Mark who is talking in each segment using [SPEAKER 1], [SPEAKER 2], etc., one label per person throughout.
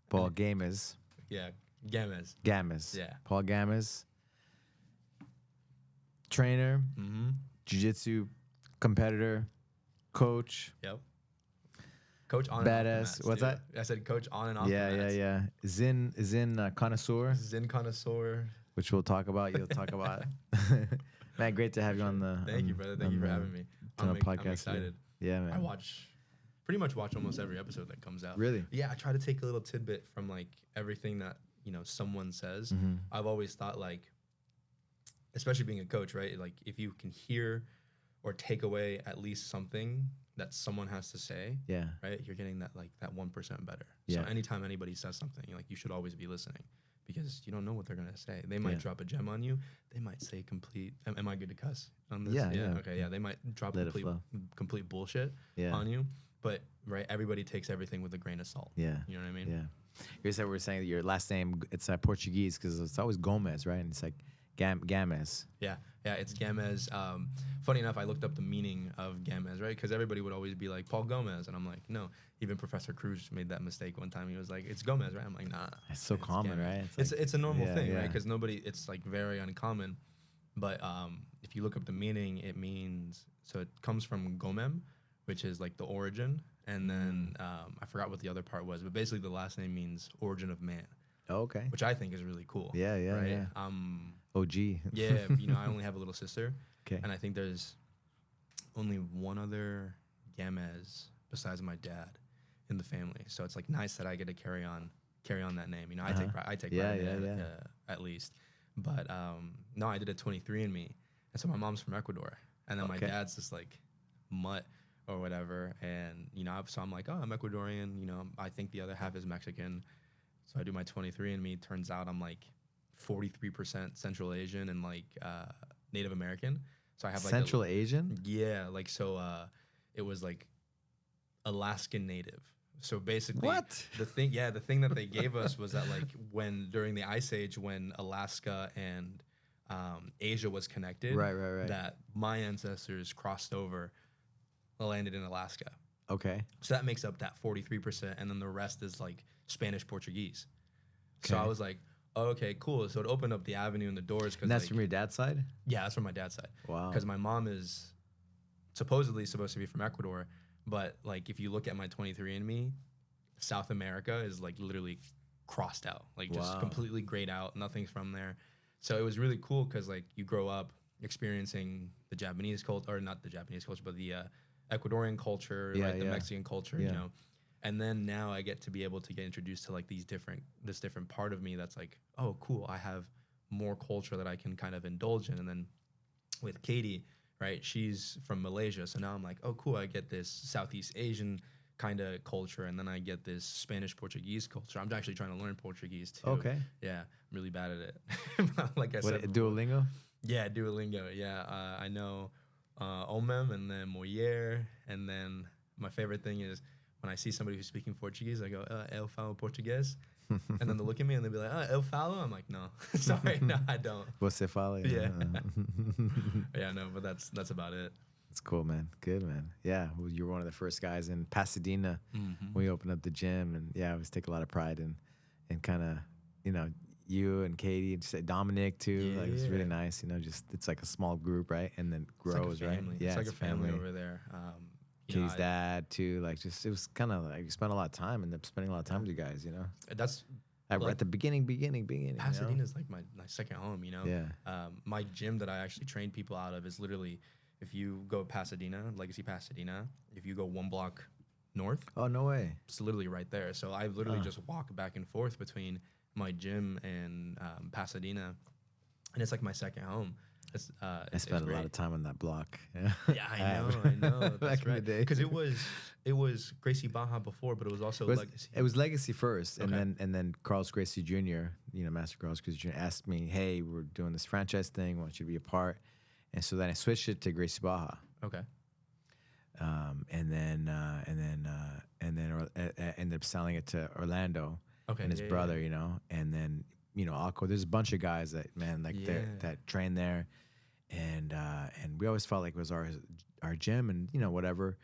[SPEAKER 1] Paul Gamez.
[SPEAKER 2] Yeah, Gamez.
[SPEAKER 1] Gamez.
[SPEAKER 2] Yeah.
[SPEAKER 1] Paul Gamez. Trainer,
[SPEAKER 2] Mm-hmm.
[SPEAKER 1] jiu-jitsu competitor, coach.
[SPEAKER 2] Yep. Coach on and off the
[SPEAKER 1] Badass.
[SPEAKER 2] mats,
[SPEAKER 1] What's
[SPEAKER 2] too.
[SPEAKER 1] that?
[SPEAKER 2] I said coach on and off
[SPEAKER 1] Yeah,
[SPEAKER 2] the
[SPEAKER 1] yeah,
[SPEAKER 2] mats.
[SPEAKER 1] yeah. Zen connoisseur,
[SPEAKER 2] Zen connoisseur.
[SPEAKER 1] which we'll talk about. You'll talk about. Man, great to have you on the.
[SPEAKER 2] Thank you, brother. Thank you for having me.
[SPEAKER 1] On the podcast.
[SPEAKER 2] I'm excited.
[SPEAKER 1] Yeah, man.
[SPEAKER 2] I pretty much watch almost every episode that comes out.
[SPEAKER 1] Really?
[SPEAKER 2] Yeah, I try to take a little tidbit from like everything that, someone says.
[SPEAKER 1] Mm-hmm.
[SPEAKER 2] I've always thought like, especially being a coach, right? Like if you can hear or take away at least something that someone has to say,
[SPEAKER 1] Yeah.
[SPEAKER 2] right? You're getting that 1% better.
[SPEAKER 1] Yeah.
[SPEAKER 2] So anytime anybody says something, like you should always be listening because you don't know what they're gonna say. They might drop a gem on you. They might say complete. Am I good to cuss on this?
[SPEAKER 1] Yeah, yeah.
[SPEAKER 2] Okay. Yeah. They might drop
[SPEAKER 1] Let it flow.
[SPEAKER 2] complete bullshit
[SPEAKER 1] Yeah.
[SPEAKER 2] on you. But right, everybody takes everything with a grain of salt.
[SPEAKER 1] Yeah.
[SPEAKER 2] You know what I mean?
[SPEAKER 1] Yeah. You said we were saying that your last name, it's Portuguese because it's always Gomez, right? And it's like Gamez.
[SPEAKER 2] Yeah, it's Gamez. Funny enough, I looked up the meaning of Gamez, right? Because everybody would always be like Paul Gamez, and I'm like, no. Even Professor Cruz made that mistake one time. He was like, "It's Gomez, right?" I'm like, "Nah."
[SPEAKER 1] It's so common,
[SPEAKER 2] Gamez.
[SPEAKER 1] right?
[SPEAKER 2] It's a normal thing,
[SPEAKER 1] yeah.
[SPEAKER 2] right? Because it's like very uncommon. But if you look up the meaning, it means so it comes from Gomem, which is like the origin, and then I forgot what the other part was, but basically the last name means origin of man.
[SPEAKER 1] Oh, okay.
[SPEAKER 2] Which I think is really cool.
[SPEAKER 1] Yeah, yeah,
[SPEAKER 2] right?
[SPEAKER 1] yeah. OG.
[SPEAKER 2] Yeah, I only have a little sister.
[SPEAKER 1] Okay.
[SPEAKER 2] And I think there's only one other Gamez besides my dad in the family. So it's like nice that I get to carry on that name. I take pride in it, at least. But no, I did a 23andMe. And so my mom's from Ecuador. And then my dad's just like mutt or whatever. And, so I'm like, oh, I'm Ecuadorian. I think the other half is Mexican. So I do my 23andMe. Turns out I'm like 43% Central Asian and like Native American. So I have like
[SPEAKER 1] Central Asian?
[SPEAKER 2] Yeah, like so it was like Alaskan Native. So basically the thing that they gave us was that like when during the Ice Age when Alaska and Asia was connected,
[SPEAKER 1] right.
[SPEAKER 2] that my ancestors crossed over, landed in Alaska.
[SPEAKER 1] Okay.
[SPEAKER 2] So that makes up that 43%, and then the rest is like Spanish Portuguese. So I was like, oh, okay, cool. So it opened up the avenue and the doors.
[SPEAKER 1] And that's from your dad's side?
[SPEAKER 2] Yeah, that's from my dad's side.
[SPEAKER 1] Wow.
[SPEAKER 2] Because my mom is supposedly supposed to be from Ecuador, but like if you look at my 23andMe, South America is like literally crossed out, like just completely grayed out. Nothing's from there. So it was really cool because like you grow up experiencing the Japanese culture, or not the Japanese culture, but the Ecuadorian culture, the Mexican culture, And then now I get to be able to get introduced to like this different part of me that's like, oh, cool, I have more culture that I can kind of indulge in. And then with Katie, right, she's from Malaysia. So now I'm like, oh, cool, I get this Southeast Asian kind of culture. And then I get this Spanish Portuguese culture. I'm actually trying to learn Portuguese too.
[SPEAKER 1] Okay.
[SPEAKER 2] Yeah, I'm really bad at it. Like I said.
[SPEAKER 1] Duolingo?
[SPEAKER 2] Yeah, Duolingo. Yeah, I know Omem and then Moyer. And then my favorite thing is when I see somebody who's speaking Portuguese, I go, eu falo português. And then they look at me and they'll be like, eu falo? I'm like, no, sorry, no, I don't.
[SPEAKER 1] Você fala?
[SPEAKER 2] Yeah. Yeah, no, but that's about it.
[SPEAKER 1] That's cool, man. Good, man. Yeah, well, you were one of the first guys in Pasadena when we opened up the gym. And yeah, I always take a lot of pride in kind of, you and Katie and just Dominic too. Like it's really nice, just it's like a small group, right? And then grows,
[SPEAKER 2] like
[SPEAKER 1] right?
[SPEAKER 2] Yeah, it's like a family over there.
[SPEAKER 1] Katie's dad too. Like just it was kind of like you spent a lot of time and spending a lot of time with you guys,
[SPEAKER 2] That's
[SPEAKER 1] at the beginning.
[SPEAKER 2] Pasadena's like my second home,
[SPEAKER 1] Yeah.
[SPEAKER 2] My gym that I actually train people out of is literally if you go Pasadena, Legacy Pasadena, if you go one block north.
[SPEAKER 1] Oh, no way.
[SPEAKER 2] It's literally right there. So I literally just walk back and forth between my gym and Pasadena, and it's like my second home.
[SPEAKER 1] I spent a lot of time on that block.
[SPEAKER 2] Yeah, I know. That's
[SPEAKER 1] Back in the day.
[SPEAKER 2] Because it was Gracie Baja before, but it was also Legacy.
[SPEAKER 1] It was Legacy first, and then Carlos Gracie Jr., Master Carlos Gracie Jr. asked me, "Hey, we're doing this franchise thing. I want you to be a part." And so then I switched it to Gracie Baja.
[SPEAKER 2] Okay.
[SPEAKER 1] And then ended up selling it to Orlando and his brother, and then Akko. There's a bunch of guys that that train there, and we always felt like it was our gym, and whatever.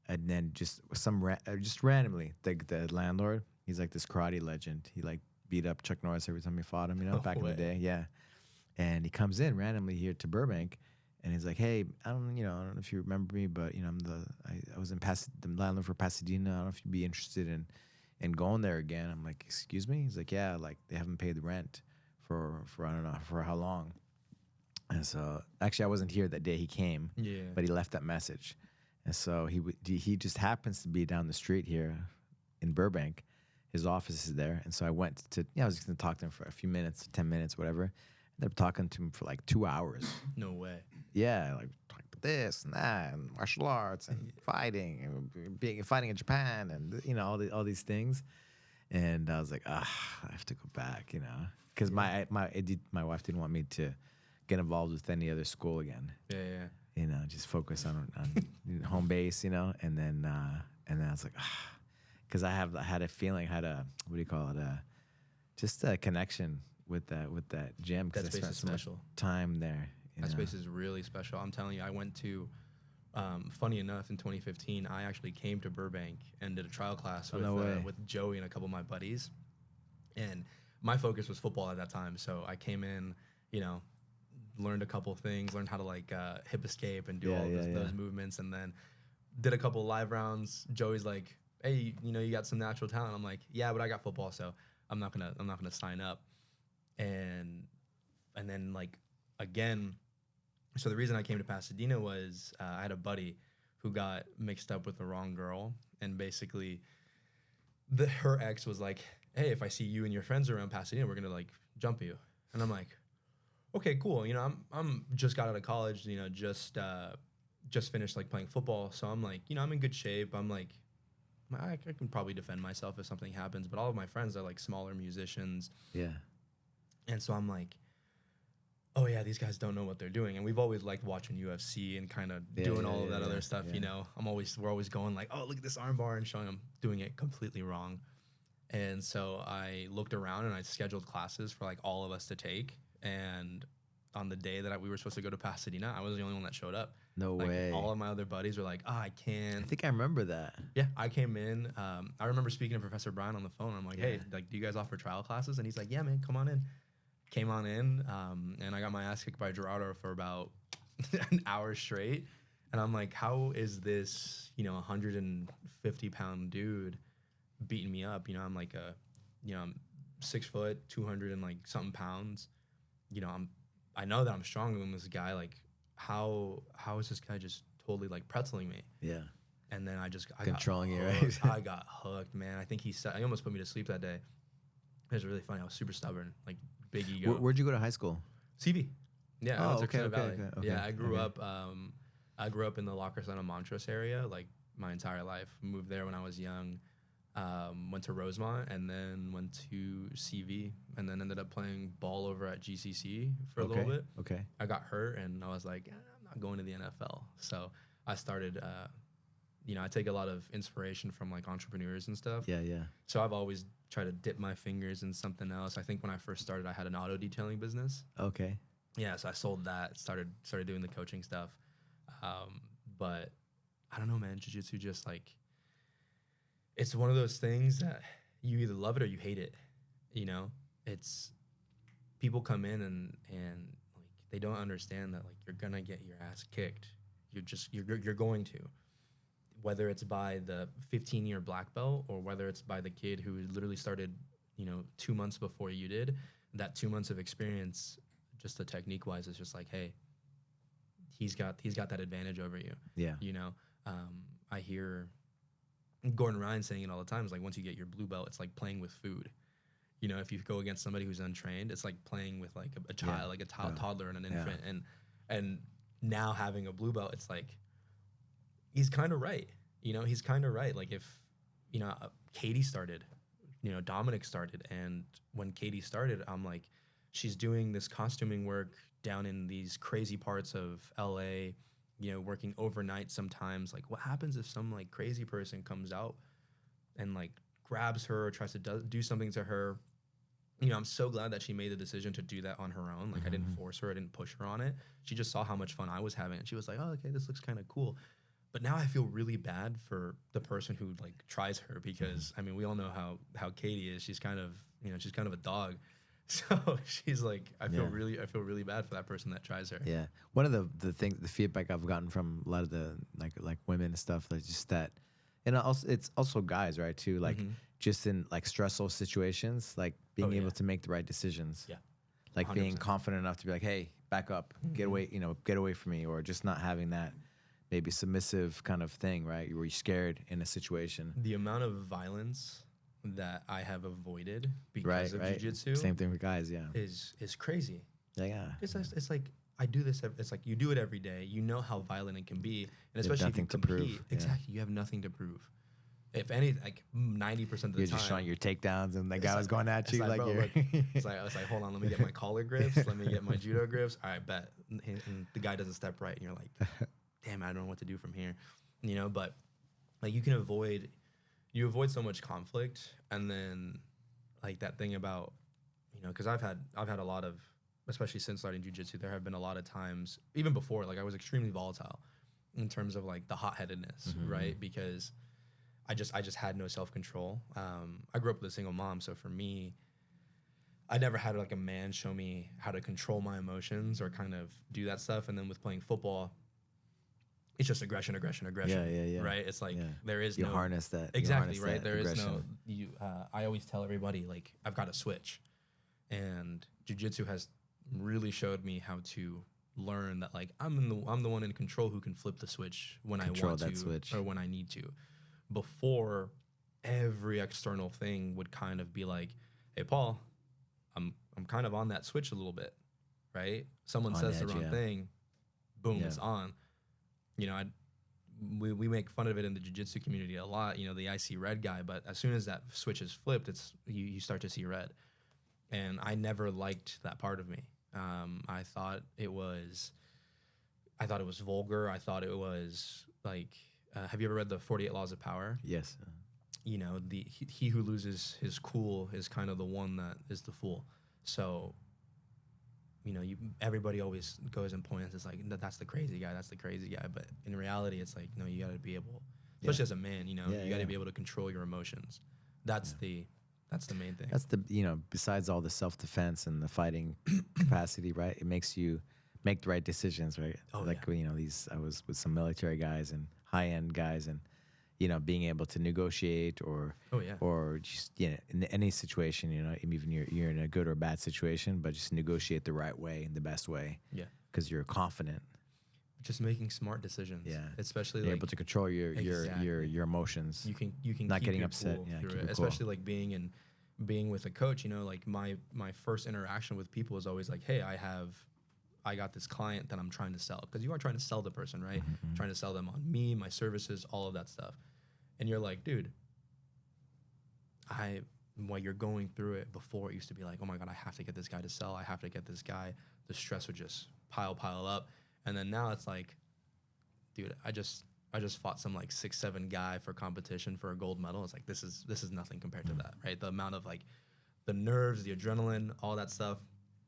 [SPEAKER 1] And then just randomly, the landlord, He's like this karate legend. He like beat up Chuck Norris every time he fought him, you know,
[SPEAKER 2] No
[SPEAKER 1] back in
[SPEAKER 2] way.
[SPEAKER 1] the day. Yeah. And he comes in randomly here to Burbank, and he's like, "Hey, I don't know if you remember me, but you know, I was in the landlord for Pasadena. I don't know if you'd be interested in going there again." I'm like, "Excuse me?" He's like, "Yeah, like they haven't paid the rent for I don't know for how long." And so actually, I wasn't here that day he came,
[SPEAKER 2] Yeah.
[SPEAKER 1] but he left that message, and so he just happens to be down the street here in Burbank. His office is there, and so I went to I was just gonna talk to him for a few minutes, 10 minutes, whatever. Ended up talking to him for like 2 hours.
[SPEAKER 2] No way.
[SPEAKER 1] Yeah, like talking about this and that, and martial arts and fighting and fighting in Japan, and you know all these things. And I was like, I have to go back, you know, because my wife didn't want me to get involved with any other school again.
[SPEAKER 2] Yeah, yeah.
[SPEAKER 1] You know, just focus on home base, you know, and then I was like, because I had a feeling, had a what do you call it, just a connection with that gym because I
[SPEAKER 2] That space
[SPEAKER 1] spent
[SPEAKER 2] is
[SPEAKER 1] so much
[SPEAKER 2] special.
[SPEAKER 1] time there.
[SPEAKER 2] That space is really special. I'm telling you, I went to, funny enough, in 2015, I actually came to Burbank and did a trial class with Joey and a couple of my buddies. And my focus was football at that time. So I came in, you know, learned a couple of things, learned how to like hip escape and do those movements. And then did a couple of live rounds. Joey's like, "Hey, you know, you got some natural talent." I'm like, "Yeah, but I got football, so I'm not gonna sign up." And then like again, so the reason I came to Pasadena was I had a buddy who got mixed up with the wrong girl, and basically her ex was like, "Hey, if I see you and your friends around Pasadena, we're gonna like jump you." And I'm like, "Okay, cool. You know, I'm just got out of college. You know, just finished like playing football, so I'm like, you know, I'm in good shape. I'm like, I can probably defend myself if something happens. But all of my friends are like smaller musicians,
[SPEAKER 1] Yeah.
[SPEAKER 2] and so I'm like, oh yeah, these guys don't know what they're doing. And we've always liked watching UFC and kind of doing all of that other stuff. You know, we're always going like, oh, look at this armbar, and showing them doing it completely wrong. And so I looked around and I scheduled classes for like all of us to take. And on the day that we were supposed to go to Pasadena, I was the only one that showed up.
[SPEAKER 1] No
[SPEAKER 2] like,
[SPEAKER 1] way.
[SPEAKER 2] All of my other buddies were like, "Oh, I can't."
[SPEAKER 1] I think I remember that.
[SPEAKER 2] Yeah, I came in. I remember speaking to Professor Brian on the phone. I'm like, "Hey, like, do you guys offer trial classes?" And he's like, "Yeah, man, come on in." Came on in, and I got my ass kicked by Gerardo for about an hour straight. And I'm like, how is this, you know, 150-pound dude beating me up? You know, I'm like I'm 6 foot, 200 and like something pounds. You know, I know that I'm stronger than this guy. Like, how is this guy just totally like pretzeling me?
[SPEAKER 1] Yeah.
[SPEAKER 2] And then I
[SPEAKER 1] controlling you,
[SPEAKER 2] right?
[SPEAKER 1] right?
[SPEAKER 2] I got hooked, man. I think he almost put me to sleep that day. It was really funny. I was super stubborn, like big ego.
[SPEAKER 1] Where'd you go to high school?
[SPEAKER 2] CV. Yeah, I went to
[SPEAKER 1] okay,
[SPEAKER 2] Valley.
[SPEAKER 1] okay.
[SPEAKER 2] Yeah, I grew up. I grew up in the La Crescenta Montrose area, like my entire life. Moved there when I was young. Went to Rosemont and then went to CV and then ended up playing ball over at GCC for a little bit.
[SPEAKER 1] Okay.
[SPEAKER 2] I got hurt and I was like, I'm not going to the NFL. So I started. I take a lot of inspiration from like entrepreneurs and stuff.
[SPEAKER 1] Yeah.
[SPEAKER 2] So I've always tried to dip my fingers in something else. I think when I first started, I had an auto detailing business.
[SPEAKER 1] Okay.
[SPEAKER 2] Yeah, so I sold that. Started doing the coaching stuff. But I don't know, man. Jiu-jitsu just like, it's one of those things that you either love it or you hate it. You know, it's people come in and like they don't understand that like you're gonna get your ass kicked. You're going to. Whether it's by the 15-year black belt or whether it's by the kid who literally started, 2 months before you did, that 2 months of experience, just the technique wise, is just like, hey, he's got that advantage over you.
[SPEAKER 1] Yeah.
[SPEAKER 2] I hear Gordon Ryan saying it all the time. It's like once you get your blue belt, it's like playing with food. If you go against somebody who's untrained, it's like playing with like a child, like a toddler and an infant. And now having a blue belt, it's like, he's kind of right. He's kind of right. Like if, Katie started, Dominic started. And when Katie started, I'm like, she's doing this costuming work down in these crazy parts of LA, working overnight sometimes. Like what happens if some like crazy person comes out and like grabs her or tries to do something to her? I'm so glad that she made the decision to do that on her own. Like I didn't force her. I didn't push her on it. She just saw how much fun I was having. And she was like, oh, okay, this looks kind of cool. But now I feel really bad for the person who like tries her because I mean we all know how Katie is. She's kind of she's kind of a dog, so she's like I feel really bad for that person that tries her.
[SPEAKER 1] Yeah, one of the things, the feedback I've gotten from a lot of the like women and stuff, like just that, and also it's also guys, right, too, like just in like stressful situations, like being able to make the right decisions.
[SPEAKER 2] Yeah,
[SPEAKER 1] like
[SPEAKER 2] 100%.
[SPEAKER 1] being confident enough to be like, hey, back up, get away, get away from me, or just not having that maybe submissive kind of thing, right? Where you're scared in a situation.
[SPEAKER 2] The amount of violence that I have avoided because of jiu-jitsu,
[SPEAKER 1] same thing with guys,
[SPEAKER 2] is crazy.
[SPEAKER 1] Yeah.
[SPEAKER 2] It's like I do this. It's like you do it every day. You know how violent it can be, and especially if you compete.
[SPEAKER 1] Prove.
[SPEAKER 2] Exactly, you have nothing to prove. If anything, like 90% of the time,
[SPEAKER 1] you're just showing your takedowns, and the guy was going at you like
[SPEAKER 2] bro,
[SPEAKER 1] you're.
[SPEAKER 2] It's like hold on, let me get my collar grips, let me get my judo grips. All right, bet. And the guy doesn't step right, and you're like, damn, I don't know what to do from here, But like you avoid so much conflict, and then like that thing about because I've had a lot of, especially since starting jiu-jitsu, there have been a lot of times even before, like I was extremely volatile in terms of like the hot-headedness, right? Because I just had no self-control. I grew up with a single mom, so for me, I never had like a man show me how to control my emotions or kind of do that stuff. And then with playing football, it's just aggression.
[SPEAKER 1] Yeah.
[SPEAKER 2] Right? It's like there is
[SPEAKER 1] you
[SPEAKER 2] no
[SPEAKER 1] harness that.
[SPEAKER 2] Exactly,
[SPEAKER 1] harness
[SPEAKER 2] right?
[SPEAKER 1] that
[SPEAKER 2] There
[SPEAKER 1] aggression.
[SPEAKER 2] is no I always tell everybody like I've got to switch. And jiu-jitsu has really showed me how to learn that like I'm the one in control who can flip the switch when I want to or when I need to. Before, every external thing would kind of be like, hey Paul, I'm kind of on that switch a little bit, right? Someone says the wrong thing, boom, it's on. We make fun of it in the jiu-jitsu community a lot, the I see red guy, but as soon as that switch is flipped, it's you start to see red. And I never liked that part of me. I thought it was vulgar. I thought it was like, have you ever read the 48 Laws of Power?
[SPEAKER 1] Yes.
[SPEAKER 2] He who loses his cool is kind of the one that is the fool. So, everybody always goes and points. It's like that's the crazy guy. That's the crazy guy. But in reality, it's like no, you got to be able, especially as a man, you got to be able to control your emotions. That's the main thing.
[SPEAKER 1] That's the besides all the self-defense and the fighting capacity, right? It makes you make the right decisions, right? I was with some military guys and high-end guys, and being able to negotiate or just in any situation, even you're in a good or bad situation, but just negotiate the right way and the best way. Yeah, because you're confident.
[SPEAKER 2] Just making smart decisions. Yeah, especially
[SPEAKER 1] you're able to control your emotions.
[SPEAKER 2] You can
[SPEAKER 1] not
[SPEAKER 2] keep
[SPEAKER 1] getting
[SPEAKER 2] your
[SPEAKER 1] upset.
[SPEAKER 2] Cool
[SPEAKER 1] Yeah,
[SPEAKER 2] through it. Especially like being with a coach. Like my first interaction with people is always like, hey, I got this client that I'm trying to sell, because you are trying to sell the person, right? Trying to sell them on me, my services, all of that stuff. And you're like, dude, while you're going through it, before it used to be like, oh my God, I have to get this guy to sell. I have to get this guy. The stress would just pile up. And then now it's like, dude, I just fought some like 6'7" guy for competition for a gold medal. It's like, this is nothing compared to that, right? The amount of like the nerves, the adrenaline, all that stuff.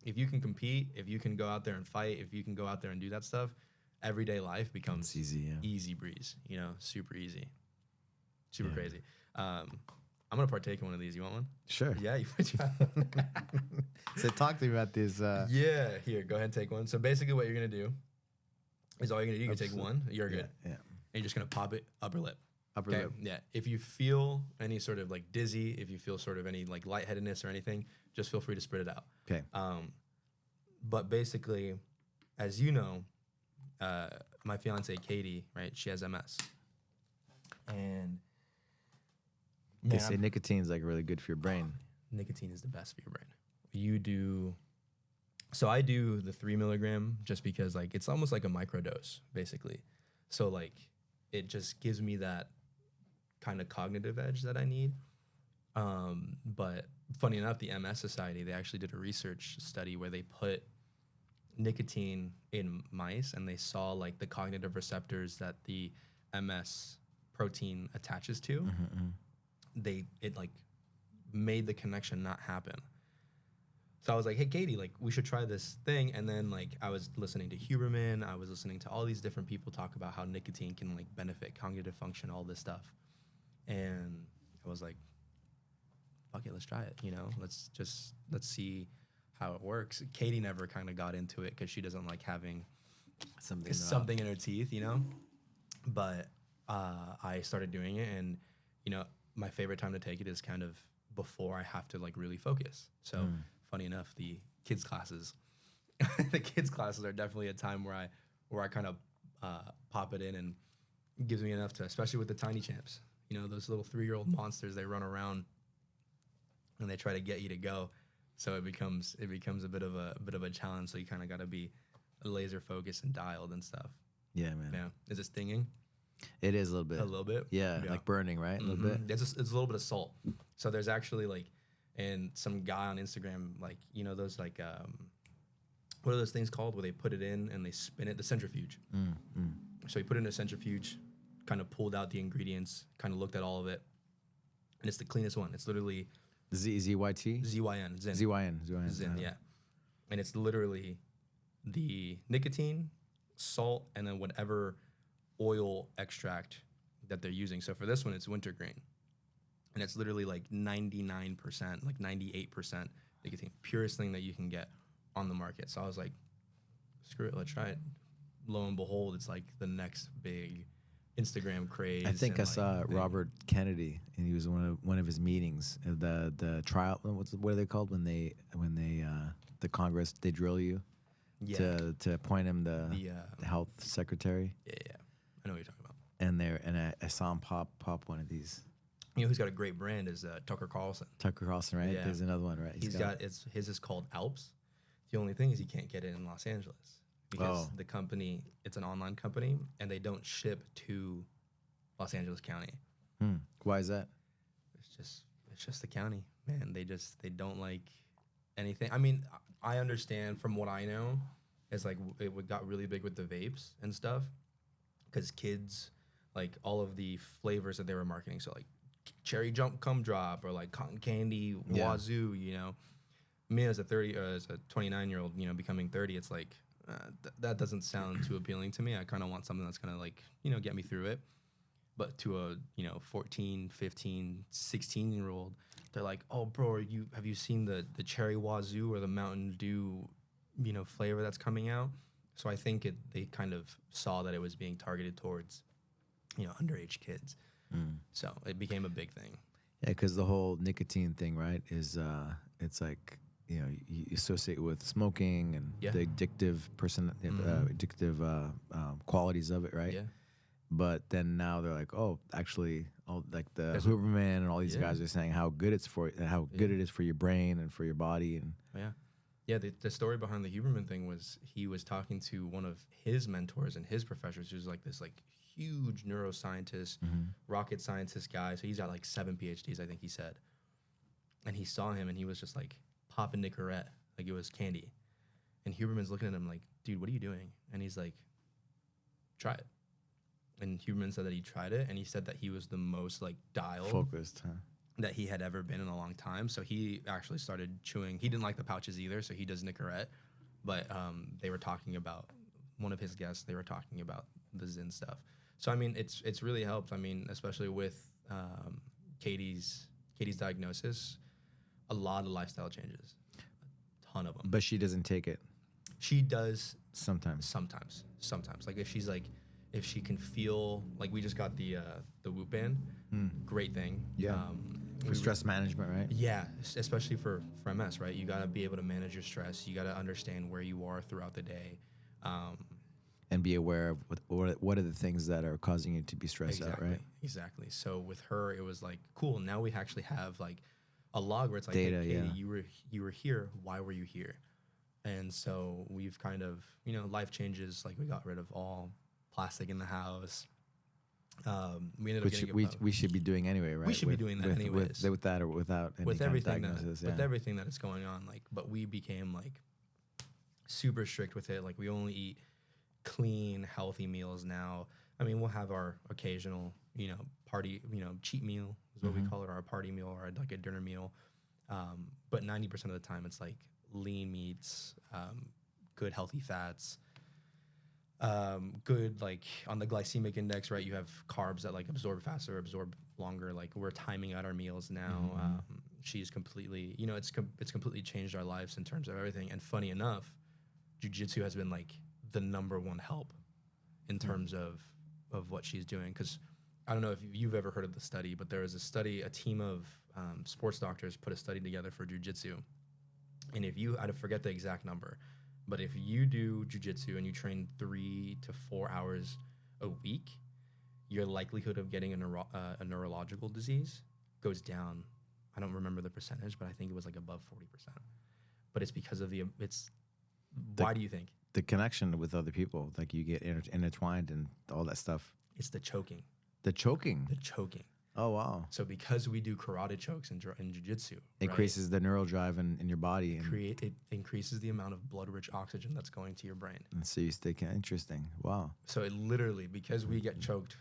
[SPEAKER 2] If you can compete, if you can go out there and fight, if you can go out there and do that stuff, everyday life becomes easy breeze, super easy. Super crazy. I'm going to partake in one of these. You want one?
[SPEAKER 1] Sure.
[SPEAKER 2] Yeah.
[SPEAKER 1] So talk to me about this.
[SPEAKER 2] Yeah. Here, go ahead and take one. So basically what you're going to do is all you're going to do, you can take one. You're good. Yeah. And you're just going to pop it upper lip.
[SPEAKER 1] Upper lip.
[SPEAKER 2] Yeah. If you feel any sort of like dizzy, if you feel sort of any like lightheadedness or anything, just feel free to spit it out.
[SPEAKER 1] Okay.
[SPEAKER 2] But basically, as you know, my fiance Katie, right? She has MS. And
[SPEAKER 1] they say nicotine's like really good for your brain.
[SPEAKER 2] Nicotine is the best for your brain. So I do the 3 milligram just because like it's almost like a microdose, basically. So like it just gives me that kind of cognitive edge that I need. But funny enough, the MS Society, they actually did a research study where they put nicotine in mice, and they saw like the cognitive receptors that the MS protein attaches to. It like made the connection not happen. So I was like, hey, Katie, like, we should try this thing. And then, like, I was listening to Huberman. I was listening to all these different people talk about how nicotine can, like, benefit cognitive function, all this stuff. And I was like, fuck it, let's try it, you know? Let's see how it works. Katie never kind of got into it because she doesn't like having something in her teeth, you know? But I started doing it, and, you know, my favorite time to take it is kind of before I have to, like, really focus. So funny enough, the kids classes are definitely a time where I kind of pop it in, and it gives me enough to, especially with the tiny champs, you know, those little 3-year-old monsters, they run around and they try to get you to go. So it becomes a bit of a challenge. So you kind of got to be laser focused and dialed and stuff.
[SPEAKER 1] Yeah, man.
[SPEAKER 2] Yeah. Is it stinging?
[SPEAKER 1] It is a little bit.
[SPEAKER 2] A little bit?
[SPEAKER 1] Yeah, like burning, right? A little bit.
[SPEAKER 2] It's a little bit of salt. So there's actually, like, and some guy on Instagram, like, you know, those, like, what are those things called where they put it in and they spin it? The centrifuge. So he put it in a centrifuge, kind of pulled out the ingredients, kind of looked at all of it, and it's the cleanest one. It's literally
[SPEAKER 1] ZYT?
[SPEAKER 2] ZYN. Zyn.
[SPEAKER 1] ZYN.
[SPEAKER 2] Yeah. And it's literally the nicotine, salt, and then whatever oil extract that they're using. So for this one, it's wintergreen. And it's literally like 99%, like 98% nicotine. Purest thing that you can get on the market. So I was like, screw it, let's try it. Lo and behold, it's like the next big Instagram craze.
[SPEAKER 1] I think I saw
[SPEAKER 2] thing.
[SPEAKER 1] Robert Kennedy, and he was one of his meetings. The trial. What are they called when the Congress, they drill you to appoint him the health secretary.
[SPEAKER 2] Yeah, I know what you're talking about.
[SPEAKER 1] And I saw him pop one of these.
[SPEAKER 2] You know who's got a great brand is Tucker Carlson.
[SPEAKER 1] Tucker Carlson, right?
[SPEAKER 2] Yeah.
[SPEAKER 1] There's another one, right?
[SPEAKER 2] His is called Alps. The only thing is you can't get it in Los Angeles because the company, it's an online company, and they don't ship to Los Angeles County.
[SPEAKER 1] Why is that?
[SPEAKER 2] It's just the county, man. They don't like anything. I mean, I understand from what I know, it's like it got really big with the vapes and stuff because kids, like, all of the flavors that they were marketing, so like cherry jump cum drop or like cotton candy wazoo, you know. Me as a 29-year-old, you know, becoming 30, it's like that doesn't sound too appealing to me. I kind of want something that's gonna, like, you know, get me through it. But to a, you know, 14, 15, 16-year-old, they're like, oh, bro, have you seen the cherry wazoo or the Mountain Dew, you know, flavor that's coming out? So I think they kind of saw that it was being targeted towards, you know, underage kids. So it became a big thing.
[SPEAKER 1] Yeah, because the whole nicotine thing, right, is it's like, you know, you associate with smoking and the addictive qualities of it, right? Yeah. But then now they're like, oh, actually, like the Huberman and all these guys are saying how good it is for your brain and for your body. And
[SPEAKER 2] the story behind the Huberman thing was he was talking to one of his mentors and his professors, who's like this like huge neuroscientist, rocket scientist guy. So he's got like 7 PhDs, I think he said. And he saw him and he was just like popping Nicorette like it was candy. And Huberman's looking at him like, dude, what are you doing? And he's like, try it. And Huberman said that he tried it, and he said that he was the most like dialed,
[SPEAKER 1] focused,
[SPEAKER 2] that he had ever been in a long time. So he actually started chewing. He didn't like the pouches either, so he does Nicorette. But they were talking about, one of his guests, they were talking about the Zyn stuff. So I mean, it's really helped. I mean, especially with Katie's diagnosis, a lot of lifestyle changes, a ton of them.
[SPEAKER 1] But she doesn't take it.
[SPEAKER 2] She does
[SPEAKER 1] sometimes.
[SPEAKER 2] Like if she can feel, like we just got the Whoop band, great thing.
[SPEAKER 1] Yeah. For stress management, right?
[SPEAKER 2] Yeah, especially for MS, right? You got to be able to manage your stress. You got to understand where you are throughout the day.
[SPEAKER 1] And be aware of what are the things that are causing you to be stressed out, right?
[SPEAKER 2] Exactly. So with her, it was like, cool, now we actually have like a log where it's like,
[SPEAKER 1] data,
[SPEAKER 2] hey, Katie, you were here. Why were you here? And so we've kind of, you know, life changes. Like we got rid of all plastic in the house. We ended up getting
[SPEAKER 1] we should be doing anyway, right?
[SPEAKER 2] We should be doing that anyways.
[SPEAKER 1] With that or without any
[SPEAKER 2] with everything
[SPEAKER 1] kind of diagnosis,
[SPEAKER 2] with everything that is going on. Like, but we became like super strict with it. Like we only eat clean, healthy meals now. I mean, we'll have our occasional, you know, party, you know, cheat meal is what we call it, or a party meal, or like a dinner meal. But 90% of the time, it's like lean meats, good healthy fats, good like on the glycemic index, right? You have carbs that like absorb faster, absorb longer. Like we're timing out our meals now. She's completely, you know, it's completely changed our lives in terms of everything. And funny enough, jiu-jitsu has been like the #1 help in terms of what she's doing. Because I don't know if you've ever heard of the study, but there was a study, a team of sports doctors put a study together for jiu-jitsu. And if you, I forget the exact number, but if you do jiu-jitsu and you train 3 to 4 hours a week, your likelihood of getting a neurological disease goes down. I don't remember the percentage, but I think it was like above 40%. But it's because of why do you think?
[SPEAKER 1] The connection with other people, like you get intertwined and all that stuff.
[SPEAKER 2] It's the choking.
[SPEAKER 1] The choking?
[SPEAKER 2] The choking.
[SPEAKER 1] Oh, wow.
[SPEAKER 2] So because we do karate chokes in jiu-jitsu,
[SPEAKER 1] increases the neural drive in your body. And
[SPEAKER 2] it increases the amount of blood-rich oxygen that's going to your brain.
[SPEAKER 1] And so you stay interesting. Wow.
[SPEAKER 2] So it literally, because we get choked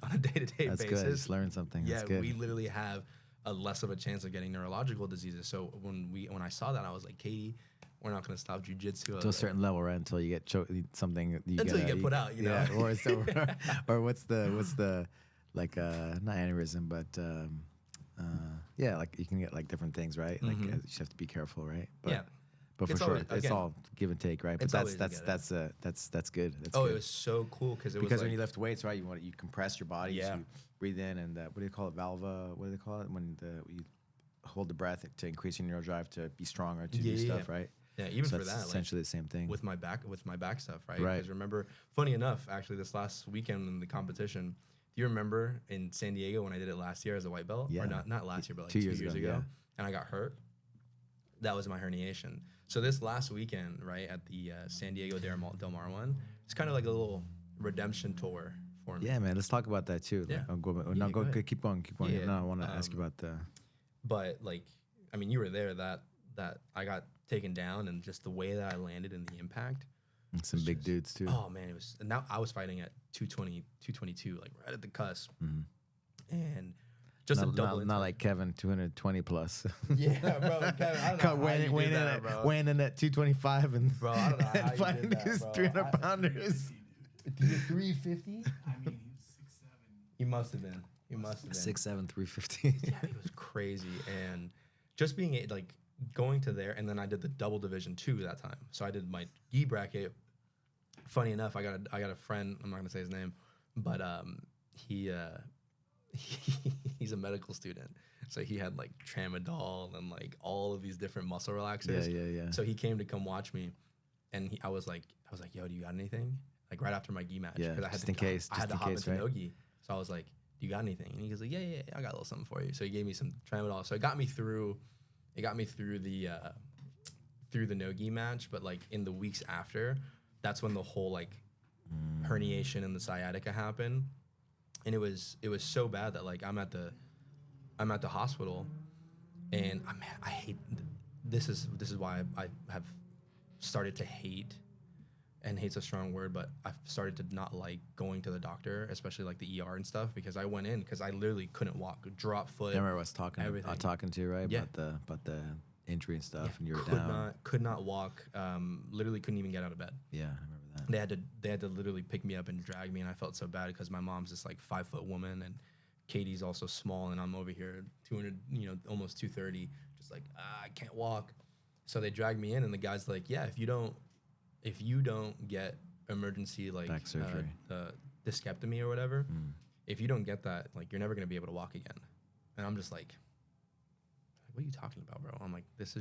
[SPEAKER 2] on a day-to-day basis.
[SPEAKER 1] That's good. I just learned something.
[SPEAKER 2] Yeah,
[SPEAKER 1] that's good.
[SPEAKER 2] We literally have a less of a chance of getting neurological diseases. So when I saw that, I was like, Katie, we're not going to stop jiu-jitsu
[SPEAKER 1] to a certain level, right? Until you get something.
[SPEAKER 2] Until you get put out, you know.
[SPEAKER 1] Yeah, or what's the like not aneurysm, but yeah, like you can get like different things, right? Like you just have to be careful, right? But,
[SPEAKER 2] yeah.
[SPEAKER 1] But for sure, it's all give and take, right? But that's good. That's good. That's
[SPEAKER 2] good.
[SPEAKER 1] It
[SPEAKER 2] was so cool because
[SPEAKER 1] when you lift weights, right? You compress your body.
[SPEAKER 2] Yeah.
[SPEAKER 1] So you breathe in and what do you call it? Valva. What do they call it when you hold the breath to increase your neural drive to be stronger to do stuff, right?
[SPEAKER 2] Yeah, even
[SPEAKER 1] so
[SPEAKER 2] for that,
[SPEAKER 1] essentially the same thing
[SPEAKER 2] with my back stuff, right? Because remember, funny enough, actually, this last weekend in the competition, do you remember in San Diego when I did it last year as a white belt?
[SPEAKER 1] Yeah.
[SPEAKER 2] Or not last year, but like
[SPEAKER 1] 2 years ago, yeah.
[SPEAKER 2] and I got hurt. That was my herniation. So this last weekend, right, at the San Diego Del Mar one, it's kind of like a little redemption tour for me.
[SPEAKER 1] Yeah, man. Let's talk about that too.
[SPEAKER 2] Yeah.
[SPEAKER 1] Like, keep going.
[SPEAKER 2] Yeah.
[SPEAKER 1] No, I want to ask you about the.
[SPEAKER 2] But like, I mean, you were there. That I got taken down, and just the way that I landed and the impact.
[SPEAKER 1] And some big dudes too.
[SPEAKER 2] Oh man, it was. And now I was fighting at 220, 222, like right at the cusp, and. Just
[SPEAKER 1] not like Kevin, 220 plus.
[SPEAKER 2] Yeah, bro. Kevin, I don't know
[SPEAKER 1] weighing in at 225 and
[SPEAKER 2] bro, I don't know how
[SPEAKER 1] fighting these 300 pounders.
[SPEAKER 2] 350?
[SPEAKER 3] I mean, he was 6'7".
[SPEAKER 2] He must have been.
[SPEAKER 1] 6'7", 350.
[SPEAKER 2] Yeah, it was crazy. And just being like going to there, and then I did the double division 2 that time. So I did my gi bracket. Funny enough, I got a friend. I'm not gonna say his name, but he's a medical student, so he had like tramadol and like all of these different muscle relaxers.
[SPEAKER 1] Yeah.
[SPEAKER 2] So he came to come watch me, and I was like, yo, do you got anything? Like right after my gi match,
[SPEAKER 1] because
[SPEAKER 2] I had to hop into no gi. So I was like, do you got anything? And he goes like, yeah, I got a little something for you. So he gave me some tramadol. So it got me through the no gi match. But like in the weeks after, that's when the whole like herniation and the sciatica happened. And it was so bad that like I'm at the hospital, and I hate this is why I have started to hate, and hate's a strong word, but I've started to not like going to the doctor, especially like the ER and stuff, because I went in because I literally couldn't walk, drop foot.
[SPEAKER 1] I remember I was talking to you, right?
[SPEAKER 2] Yeah.
[SPEAKER 1] About the injury and stuff, and you were
[SPEAKER 2] could not walk, literally couldn't even get out of bed.
[SPEAKER 1] Yeah, I remember that.
[SPEAKER 2] They had to literally pick me up and drag me, and I felt so bad because my mom's this like 5-foot woman, and Katie's also small, and I'm over here 200, almost 230, just like I can't walk. So they dragged me in, and the guy's like, yeah, if you don't get emergency like
[SPEAKER 1] back surgery,
[SPEAKER 2] discectomy or whatever, if you don't get that, like you're never gonna be able to walk again. And I'm just like, what are you talking about, bro? I'm like, that's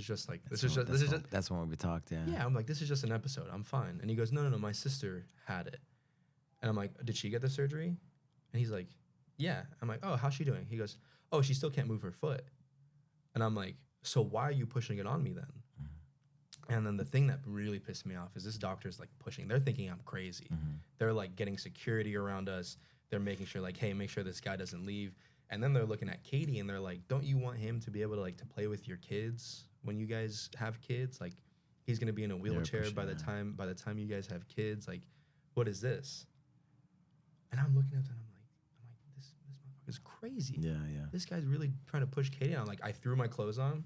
[SPEAKER 1] when we talked, yeah.
[SPEAKER 2] Yeah, I'm like, this is just an episode. I'm fine. And he goes, no, my sister had it. And I'm like, did she get the surgery? And he's like, yeah. I'm like, oh, how's she doing? He goes, oh, she still can't move her foot. And I'm like, so why are you pushing it on me then? And then the thing that really pissed me off is this doctor's like pushing. They're thinking I'm crazy. They're like getting security around us. They're making sure like, hey, make sure this guy doesn't leave. And then they're looking at Katie and they're like, don't you want him to be able to like to play with your kids when you guys have kids? Like he's gonna be in a wheelchair by the time you guys have kids. Like, what is this? And I'm looking at that and I'm like, this motherfucker's crazy.
[SPEAKER 1] Yeah.
[SPEAKER 2] This guy's really trying to push Katie. And I'm like, I threw my clothes on.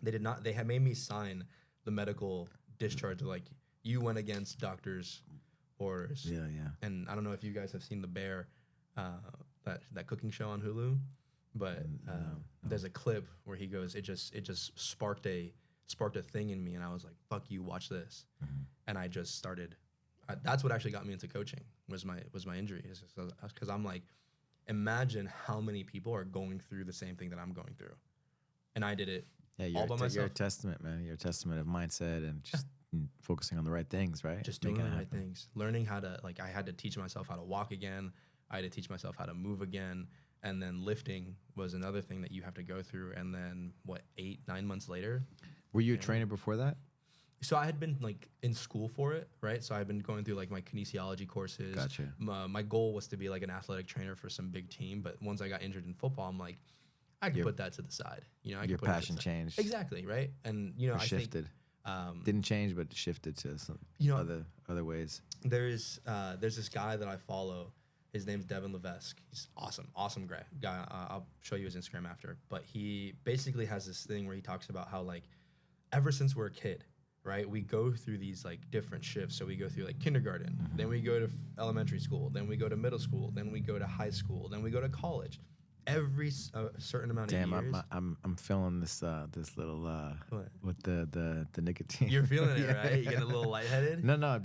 [SPEAKER 2] They did not. They had made me sign the medical discharge. Like you went against doctors' orders.
[SPEAKER 1] Yeah.
[SPEAKER 2] And I don't know if you guys have seen The Bear, that cooking show on Hulu, but there's a clip where he goes, it just sparked a thing in me, and I was like, fuck you, watch this. And I just started. That's what actually got me into coaching was my injury, because I'm like, imagine how many people are going through the same thing that I'm going through, and I did it all by myself.
[SPEAKER 1] You're a testament, man. You're a testament of mindset and just focusing on the right things, right?
[SPEAKER 2] Just doing the right things, learning how to, like, I had to teach myself how to walk again. I had to teach myself how to move again. And then lifting was another thing that you have to go through. And then 8-9 months later.
[SPEAKER 1] Were you a trainer before that?
[SPEAKER 2] So I had been like in school for it, right? So I've been going through like my kinesiology courses.
[SPEAKER 1] Gotcha.
[SPEAKER 2] My goal was to be like an athletic trainer for some big team. But once I got injured in football, I'm like, I could put that to the side. You know,
[SPEAKER 1] your passion changed.
[SPEAKER 2] Exactly, right? And, you know, I
[SPEAKER 1] shifted. Didn't change, but shifted to some other ways.
[SPEAKER 2] There's this guy that I follow. His name's Devin Levesque. He's awesome guy. I'll show you his Instagram after. But he basically has this thing where he talks about how, like, ever since we're a kid, right, we go through these like different shifts. So we go through like kindergarten, then we go to elementary school, then we go to middle school, then we go to high school, then we go to college. Every certain amount of years.
[SPEAKER 1] I'm feeling this little with the nicotine.
[SPEAKER 2] You're feeling it, right? You get a little lightheaded.
[SPEAKER 1] No, I'm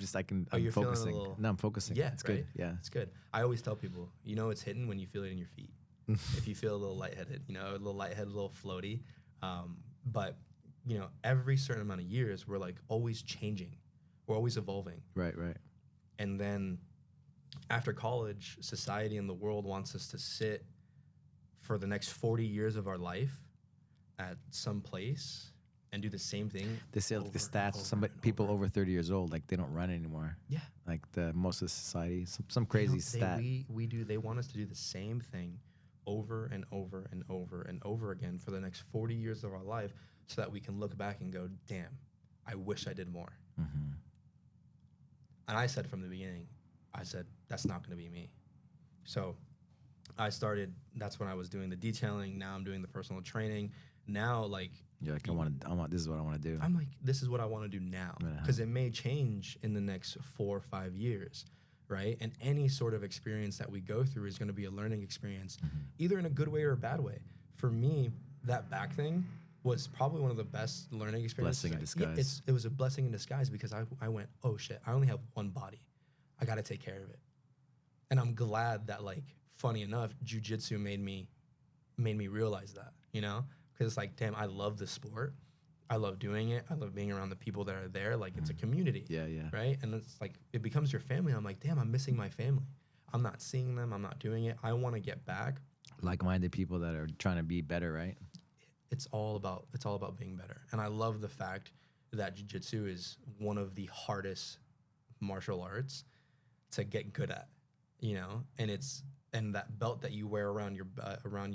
[SPEAKER 1] focusing. No, I'm focusing.
[SPEAKER 2] Yeah,
[SPEAKER 1] it's
[SPEAKER 2] right?
[SPEAKER 1] good. Yeah,
[SPEAKER 2] it's good. I always tell people, you know, it's hitting when you feel it in your feet. If you feel a little lightheaded, you know, a little lightheaded, a little floaty. But you know, every certain amount of years, we're like always changing, we're always evolving.
[SPEAKER 1] Right.
[SPEAKER 2] And then after college, society and the world wants us to sit for the next 40 years of our life at some place and do the same thing.
[SPEAKER 1] They say like the stats, people over 30 years old, like they don't run anymore.
[SPEAKER 2] Yeah.
[SPEAKER 1] Like most of society, some crazy stat.
[SPEAKER 2] They want us to do the same thing over and over and over and over again for the next 40 years of our life so that we can look back and go, damn, I wish I did more. And I said from the beginning, that's not going to be me. So I started, that's when I was doing the detailing. Now I'm doing the personal training. Now, like,
[SPEAKER 1] you're like, this is what I want to do.
[SPEAKER 2] I'm like, this is what I want to do now. Because it may change in the next 4 or 5 years, right? And any sort of experience that we go through is going to be a learning experience, either in a good way or a bad way. For me, that back thing was probably one of the best learning experiences.
[SPEAKER 1] Blessing in disguise.
[SPEAKER 2] It was a blessing in disguise because I went, oh shit, I only have one body. I got to take care of it. And I'm glad that, like, funny enough, jiu-jitsu made me realize that, you know? Because it's like, damn, I love the sport. I love doing it. I love being around the people that are there. Like, it's a community.
[SPEAKER 1] Yeah.
[SPEAKER 2] Right? And it's like, it becomes your family. I'm like, damn, I'm missing my family. I'm not seeing them. I'm not doing it. I want to get back.
[SPEAKER 1] Like-minded people that are trying to be better, right?
[SPEAKER 2] It's all about being better. And I love the fact that jiu-jitsu is one of the hardest martial arts to get good at, you know? And that belt that you wear around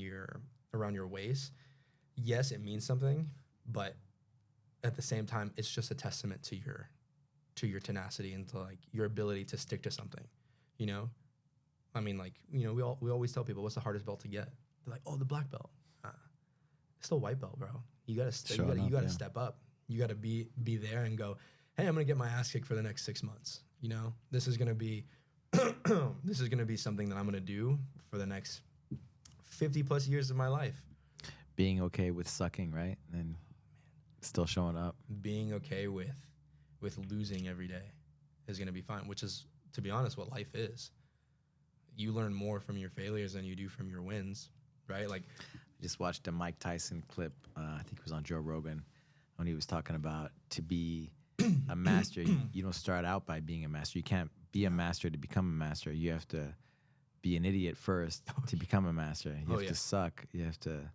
[SPEAKER 2] your waist, yes, it means something, but at the same time, it's just a testament to your tenacity and to, like, your ability to stick to something, you know? I mean, like, you know, we always tell people, what's the hardest belt to get? They're like, oh, the black belt. It's the white belt, bro. You gotta step up. You gotta be there and go, hey, I'm gonna get my ass kicked for the next 6 months. You know, this is gonna be something that I'm gonna do for the next 50 plus years of my life.
[SPEAKER 1] Being okay with sucking, right? And still showing up.
[SPEAKER 2] Being okay with losing every day is gonna be fine, which is, to be honest, what life is. You learn more from your failures than you do from your wins, right? Like,
[SPEAKER 1] I just watched a Mike Tyson clip. I think it was on Joe Rogan when he was talking about to be a master. You don't start out by being a master. You can't be a master to become a master. You have to be an idiot first to become a master. You have to suck. You have to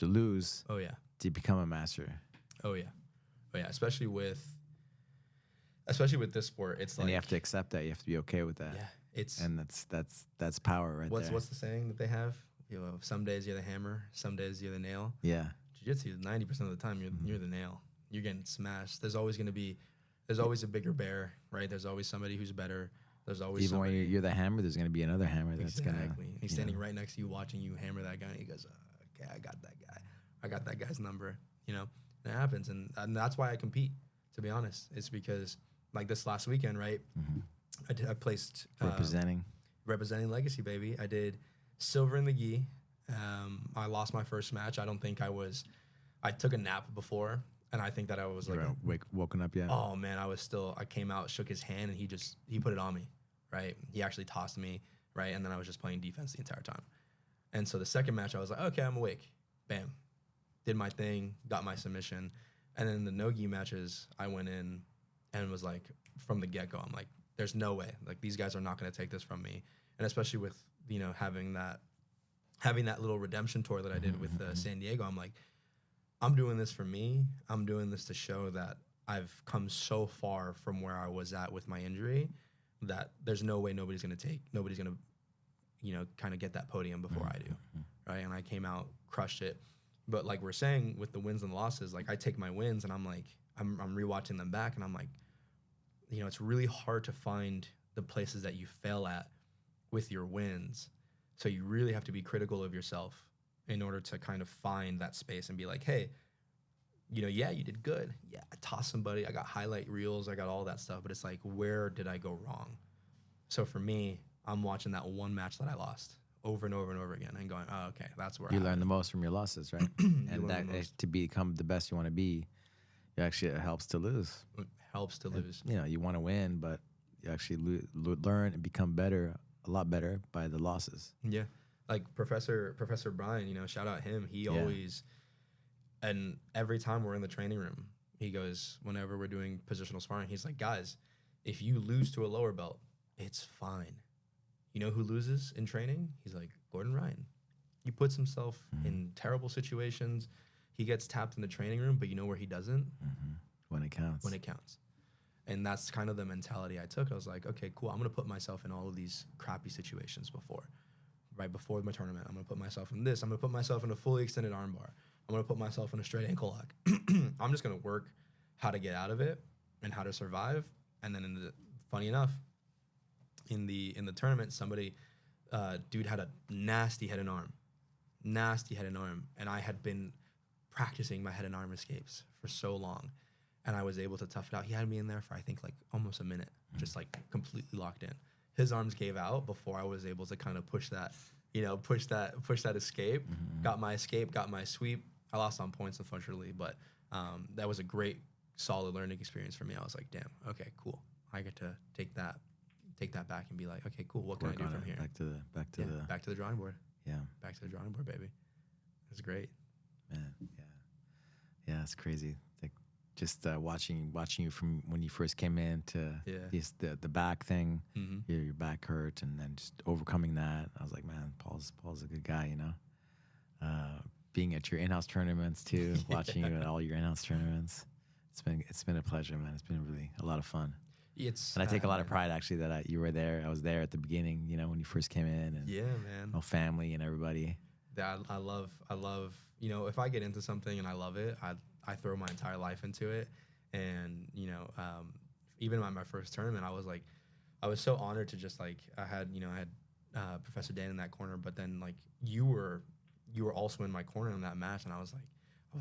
[SPEAKER 1] lose.
[SPEAKER 2] Oh yeah.
[SPEAKER 1] To become a master.
[SPEAKER 2] Oh yeah. Especially with this sport, it's like,
[SPEAKER 1] and you have to accept that. You have to be okay with that.
[SPEAKER 2] Yeah.
[SPEAKER 1] And that's power right there.
[SPEAKER 2] What's the saying that they have? You know, some days you're the hammer, some days you're the nail.
[SPEAKER 1] Yeah.
[SPEAKER 2] Jiu-jitsu, 90% of the time you're the nail. You're getting smashed. There's always a bigger bear, right? There's always somebody who's better. There's always
[SPEAKER 1] even when you're the hammer, there's gonna be another hammer that's gonna.
[SPEAKER 2] He's standing right next to you, watching you hammer that guy. And he goes, "Okay, I got that guy. I got that guy's number." You know, It happens, and that's why I compete. To be honest, it's because like this last weekend, right? I placed representing Legacy, baby. I did silver in the gi. I lost my first match. I don't think I took a nap before, and I think that I was
[SPEAKER 1] woken up yet?
[SPEAKER 2] Oh man, I came out, shook his hand, and he put it on me, right? He actually tossed me, right? And then I was just playing defense the entire time. And so the second match, I was like, okay, I'm awake. Bam. Did my thing, got my submission. And then the no-gi matches, I went in and was like, from the get-go, I'm like, there's no way. Like, these guys are not going to take this from me. And especially with, you know, having that little redemption tour that I did with San Diego, I'm like, I'm doing this for me. I'm doing this to show that I've come so far from where I was at with my injury that there's no way nobody's going to, you know, kind of get that podium before I do, right? And I came out, crushed it. But like we're saying with the wins and losses, like I take my wins and I'm like, I'm rewatching them back and I'm like, you know, it's really hard to find the places that you fail at with your wins. So you really have to be critical of yourself in order to kind of find that space and be like, hey, you know, yeah, you did good. Yeah, I tossed somebody. I got highlight reels. I got all that stuff. But it's like, where did I go wrong? So for me, I'm watching that one match that I lost over and over and over again and going, oh, okay, that's where
[SPEAKER 1] you learn the most from your losses, right? And that to become the best you want to be, it helps to lose.
[SPEAKER 2] It helps to lose.
[SPEAKER 1] You know, you want to win, but you actually learn and become better, a lot better by the losses.
[SPEAKER 2] Yeah. Like Professor Brian, you know, shout out him. He always, and every time we're in the training room, he goes, whenever we're doing positional sparring, he's like, guys, if you lose to a lower belt, it's fine. You know who loses in training? He's like, Gordon Ryan. He puts himself in terrible situations. He gets tapped in the training room, but you know where he doesn't?
[SPEAKER 1] When it counts.
[SPEAKER 2] When it counts. And that's kind of the mentality I took. I was like, okay, cool. I'm going to put myself in all of these crappy situations right before my tournament. I'm going to put myself in this. I'm going to put myself in a fully extended armbar. I'm going to put myself in a straight ankle lock. I'm just going to work how to get out of it and how to survive. And then funny enough, in the tournament, somebody, dude had a nasty head and arm. And I had been practicing my head and arm escapes for so long. And I was able to tough it out. He had me in there for, I think, like almost a minute, just like completely locked in. His arms gave out before I was able to kind of push that escape. Got my escape, got my sweep. I lost on points, unfortunately, but that was a great, solid learning experience for me. I was like, damn, okay, cool. I get to take that back and be like, okay, cool. What can I do from here?
[SPEAKER 1] Back to the
[SPEAKER 2] drawing board.
[SPEAKER 1] Yeah.
[SPEAKER 2] Back to the drawing board, baby. It's great.
[SPEAKER 1] Man, yeah, it's crazy. Like just watching you from when you first came in to the back thing. Your back hurt, and then just overcoming that. I was like, man, Paul's a good guy, you know. Being at your in-house tournaments too, watching you at all your in-house tournaments. It's been a pleasure, man. It's been really a lot of fun. And I take a lot of pride actually that you were there. I was there at the beginning, you know, when you first came in, and
[SPEAKER 2] man,
[SPEAKER 1] family and everybody.
[SPEAKER 2] Yeah, I love, you know, if I get into something and I love it, I throw my entire life into it. And, you know, even at my first tournament, I was so honored to just like, I had Professor Dan in that corner, but then like you were also in my corner in that match. And I was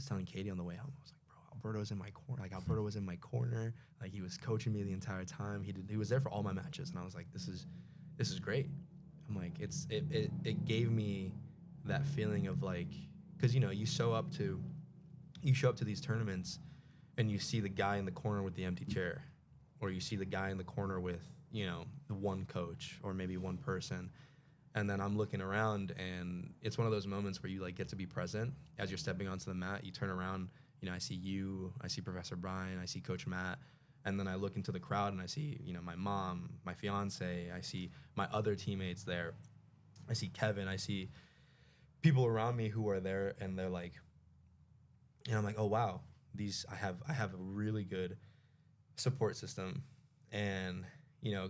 [SPEAKER 2] telling Katie on the way home, I was like, Alberto's in my corner. Like Alberto was in my corner. Like he was coaching me the entire time. He was there for all my matches, and I was like, this is great. I'm like, it gave me that feeling of like, because you know you show up to these tournaments, and you see the guy in the corner with the empty chair, or you see the guy in the corner with, you know, the one coach or maybe one person. And then I'm looking around, and it's one of those moments where you like get to be present as you're stepping onto the mat. You turn around. You know, I see you, I see Professor Brian, I see Coach Matt, and then I look into the crowd and I see, you know, my mom, my fiance, I see my other teammates there, I see Kevin, I see people around me who are there, and they're like, and I'm like, oh wow, I have a really good support system. And you know,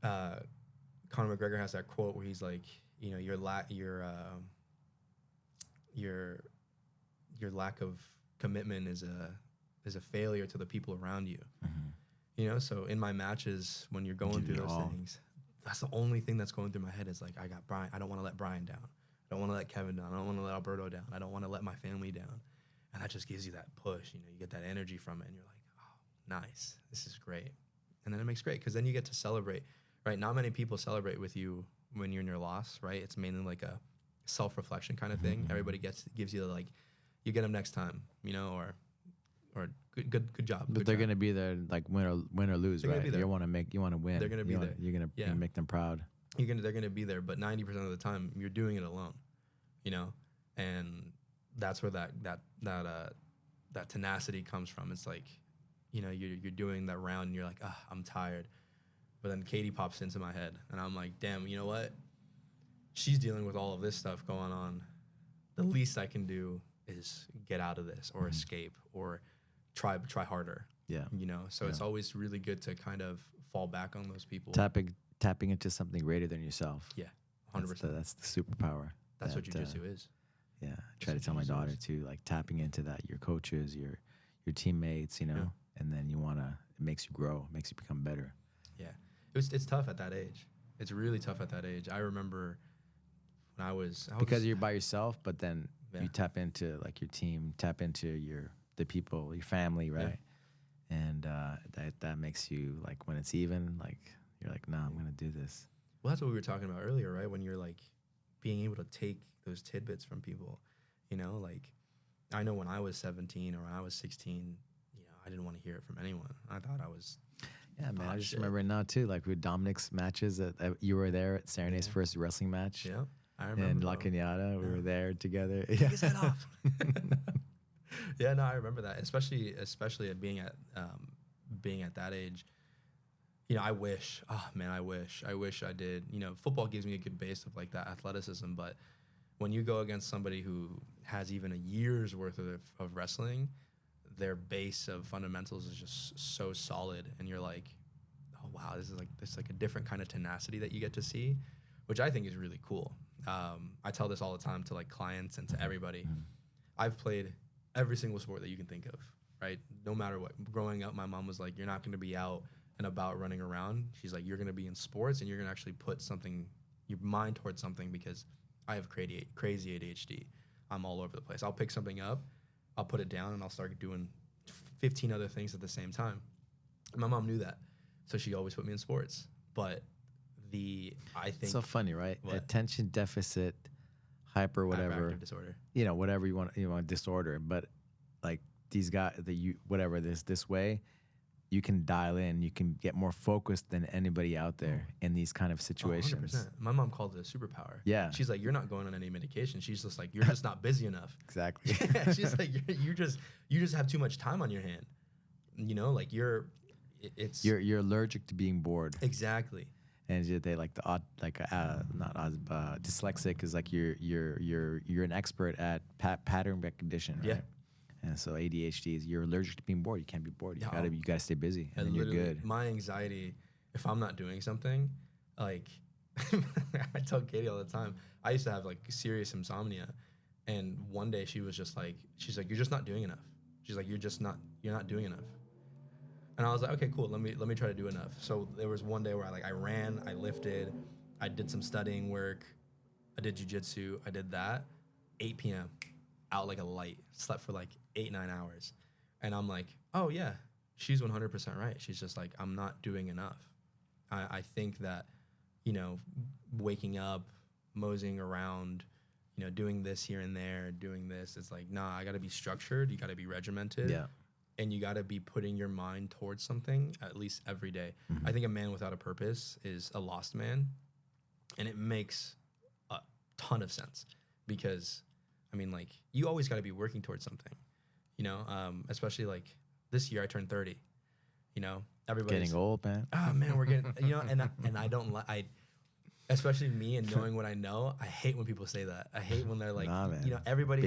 [SPEAKER 2] Conor McGregor has that quote where he's like, you know, your lack of commitment is a failure to the people around you. You know, so in my matches, when you're going through those things, that's the only thing that's going through my head is like, I got Brian. I don't want to let Brian down. I don't want to let Kevin down. I don't want to let Alberto down. I don't want to let my family down. And that just gives you that push, you know, you get that energy from it and you're like, oh, nice, this is great. And then it makes great because then you get to celebrate, right? Not many people celebrate with you when you're in your loss, right? It's mainly like a self-reflection kind of thing. Everybody gives you like, you get them next time, you know, or good job.
[SPEAKER 1] But they're gonna be there like win or lose,
[SPEAKER 2] They're gonna
[SPEAKER 1] right?
[SPEAKER 2] be there.
[SPEAKER 1] You want to win.
[SPEAKER 2] They're gonna be there.
[SPEAKER 1] You're gonna make them proud.
[SPEAKER 2] They're gonna be there, but 90% of the time you're doing it alone, you know, and that's where that tenacity comes from. It's like, you know, you're doing that round and you're like, I'm tired, but then Katie pops into my head and I'm like, damn, you know what? She's dealing with all of this stuff going on. The least I can do is get out of this or escape or try harder.
[SPEAKER 1] Yeah,
[SPEAKER 2] you know. So it's always really good to kind of fall back on those people.
[SPEAKER 1] Tapping into something greater than yourself.
[SPEAKER 2] Yeah, 100%.
[SPEAKER 1] That's the superpower.
[SPEAKER 2] That's what jujitsu is.
[SPEAKER 1] Yeah, I try to tell my daughter too, like tapping into that. Your coaches, your teammates, you know, and then it makes you grow, makes you become better.
[SPEAKER 2] Yeah, it's tough at that age. It's really tough at that age. I remember when I was
[SPEAKER 1] because you're by yourself, but then you tap into like your team, tap into the people, your family, right? Yeah. And that makes you like when it's even, like you're like, nah, I'm gonna do this.
[SPEAKER 2] Well, that's what we were talking about earlier, right? When you're like being able to take those tidbits from people, you know, like I know when I was 17 or when I was 16, you know, I didn't want to hear it from anyone. I thought I was.
[SPEAKER 1] Yeah, man. I just remember now too, like with Dominic's matches. You were there at Serene's first wrestling match.
[SPEAKER 2] Yeah, I remember.
[SPEAKER 1] And La Cañada, we were there together.
[SPEAKER 2] Take his head off. Yeah, no, I remember that, especially at being at that age. You know, I wish I did. You know, football gives me a good base of like that athleticism, but when you go against somebody who has even a year's worth of wrestling, their base of fundamentals is just so solid, and you're like, oh wow, this is like a different kind of tenacity that you get to see, which I think is really cool. I tell this all the time to like clients and to everybody. I've played every single sport that you can think of, right? No matter what. Growing up, my mom was like, you're not going to be out and about running around. She's like, you're going to be in sports and you're going to actually put your mind towards something, because I have crazy ADHD. I'm all over the place. I'll pick something up, I'll put it down, and I'll start doing 15 other things at the same time. And my mom knew that, so she always put me in sports. But I think...
[SPEAKER 1] So funny, right?
[SPEAKER 2] What?
[SPEAKER 1] Attention deficit, whatever.
[SPEAKER 2] Hyperactive disorder.
[SPEAKER 1] You know, whatever you want disorder. But like these guys, this way, you can dial in, you can get more focused than anybody out there in these kind of situations.
[SPEAKER 2] 100%. My mom called it a superpower.
[SPEAKER 1] Yeah.
[SPEAKER 2] She's like, you're not going on any medication. She's just like, you're just not busy enough.
[SPEAKER 1] Exactly.
[SPEAKER 2] She's like, you just have too much time on your hand. You know, like you're
[SPEAKER 1] allergic to being bored.
[SPEAKER 2] Exactly.
[SPEAKER 1] And they like dyslexic is like you're an expert at pattern recognition, right?
[SPEAKER 2] Yeah.
[SPEAKER 1] And so ADHD is you're allergic to being bored. You can't be bored. You gotta stay busy, and then you're good.
[SPEAKER 2] My anxiety, if I'm not doing something, like I tell Katie all the time, I used to have like serious insomnia, and one day she's like, you're just not doing enough. She's like, you're not doing enough. And I was like, okay, cool. Let me try to do enough. So there was one day where I ran, I lifted, I did some studying work, I did jujitsu, I did that. 8 p.m. out like a light, slept for like 8-9 hours, and I'm like, oh yeah, she's 100% right. She's just like, I'm not doing enough. I think that, you know, waking up, moseying around, you know, doing this here and there, doing this, it's like, nah, I got to be structured. You got to be regimented. Yeah. And you got to be putting your mind towards something at least every day. I think a man without a purpose is a lost man. And it makes a ton of sense, because, I mean, like, you always got to be working towards something, you know, especially like this year I turned 30, you know, everybody's
[SPEAKER 1] getting old, man.
[SPEAKER 2] Oh man, we're getting, you know, and I don't like, especially me and knowing what I know, I hate when people say that. I hate when they're like, nah, you know, everybody's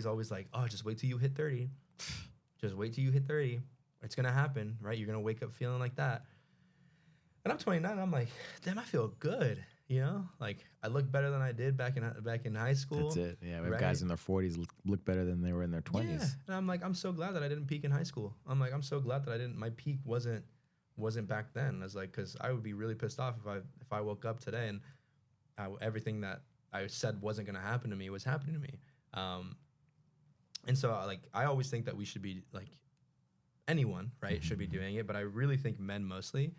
[SPEAKER 2] always like, oh, just wait till you hit 30. Just wait till you hit 30. It's going to happen, right? You're going to wake up feeling like that. And I'm 29. And I'm like, damn, I feel good. You know, like I look better than I did back in high school.
[SPEAKER 1] That's it. Yeah, we have guys in their 40s look better than they were in their 20s. Yeah.
[SPEAKER 2] And I'm like, I'm so glad that I didn't peak in high school. I'm like, I'm so glad that my peak wasn't back then. I was like, because I would be really pissed off if I woke up today and everything that I said wasn't going to happen to me was happening to me. And so like I always think that we should be like anyone, right, should be doing it, but I really think men mostly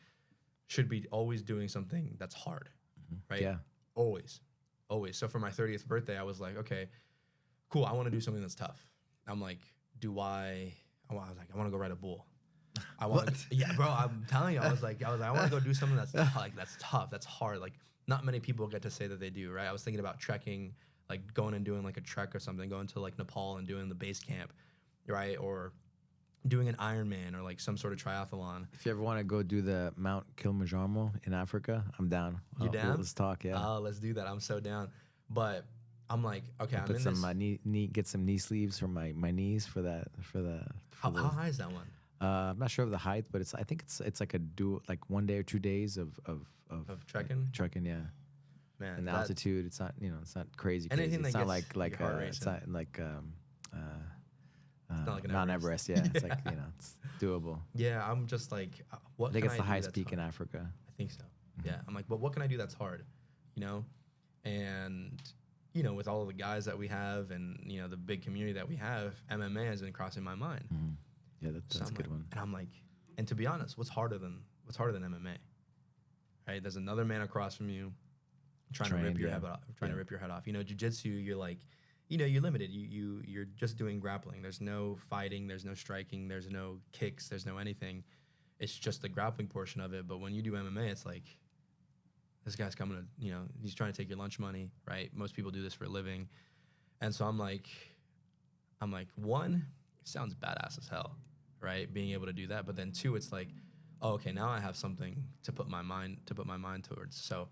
[SPEAKER 2] should be always doing something that's hard, right?
[SPEAKER 1] Yeah.
[SPEAKER 2] Always. Always. So for my 30th birthday, I was like, okay, cool, I want to do something that's tough. I'm like, I was like, I want to go ride a bull. I want yeah, bro, I'm telling you, I was like, I want to go do something that's like that's tough, that's hard. Like not many people get to say that they do, right? I was thinking about trekking, like going and doing like a trek or something, going to like Nepal and doing the base camp, right? Or doing an Ironman or like some sort of triathlon.
[SPEAKER 1] If you ever want to go do the Mount Kilimanjaro in Africa, I'm down.
[SPEAKER 2] You down?
[SPEAKER 1] Let's talk. Yeah.
[SPEAKER 2] Oh, let's do that. I'm so down. But I'm like, okay, I'm
[SPEAKER 1] put
[SPEAKER 2] in
[SPEAKER 1] some
[SPEAKER 2] this.
[SPEAKER 1] get some knee sleeves for my knees for that
[SPEAKER 2] How high is that one?
[SPEAKER 1] I'm not sure of the height, but I think it's like a like 1 day or 2 days of
[SPEAKER 2] trekking.
[SPEAKER 1] Trekking, yeah.
[SPEAKER 2] Man,
[SPEAKER 1] And the altitude, it's not it's not crazy.
[SPEAKER 2] Anything
[SPEAKER 1] It's
[SPEAKER 2] that
[SPEAKER 1] not
[SPEAKER 2] gets
[SPEAKER 1] like
[SPEAKER 2] your heart
[SPEAKER 1] it's
[SPEAKER 2] racing.
[SPEAKER 1] not like
[SPEAKER 2] not like an
[SPEAKER 1] Mount
[SPEAKER 2] Everest.
[SPEAKER 1] Everest. Yeah, it's like it's doable.
[SPEAKER 2] Yeah, I'm just like, what?
[SPEAKER 1] I think
[SPEAKER 2] can
[SPEAKER 1] it's the
[SPEAKER 2] do
[SPEAKER 1] highest
[SPEAKER 2] that's
[SPEAKER 1] peak in
[SPEAKER 2] hard?
[SPEAKER 1] Africa.
[SPEAKER 2] I think so. Yeah, I'm like, but what can I do that's hard? You know, and with all of the guys that we have, and the big community that we have, MMA has been crossing my mind.
[SPEAKER 1] Yeah, that's a good one.
[SPEAKER 2] And I'm like, and to be honest, what's harder than MMA? Right? There's another man across from you trying to rip your head off. To rip your head off. Jiu-jitsu, you're like, you're limited. You're just doing grappling. There's no fighting. There's no striking. There's no kicks. There's no anything. It's just the grappling portion of it. But when you do MMA, it's like, this guy's coming to, he's trying to take your lunch money, right? Most people do this for a living. And so I'm like, one, it sounds badass as hell, right? Being able to do that. But then two, it's like, oh, okay, now I have something to put my mind towards. So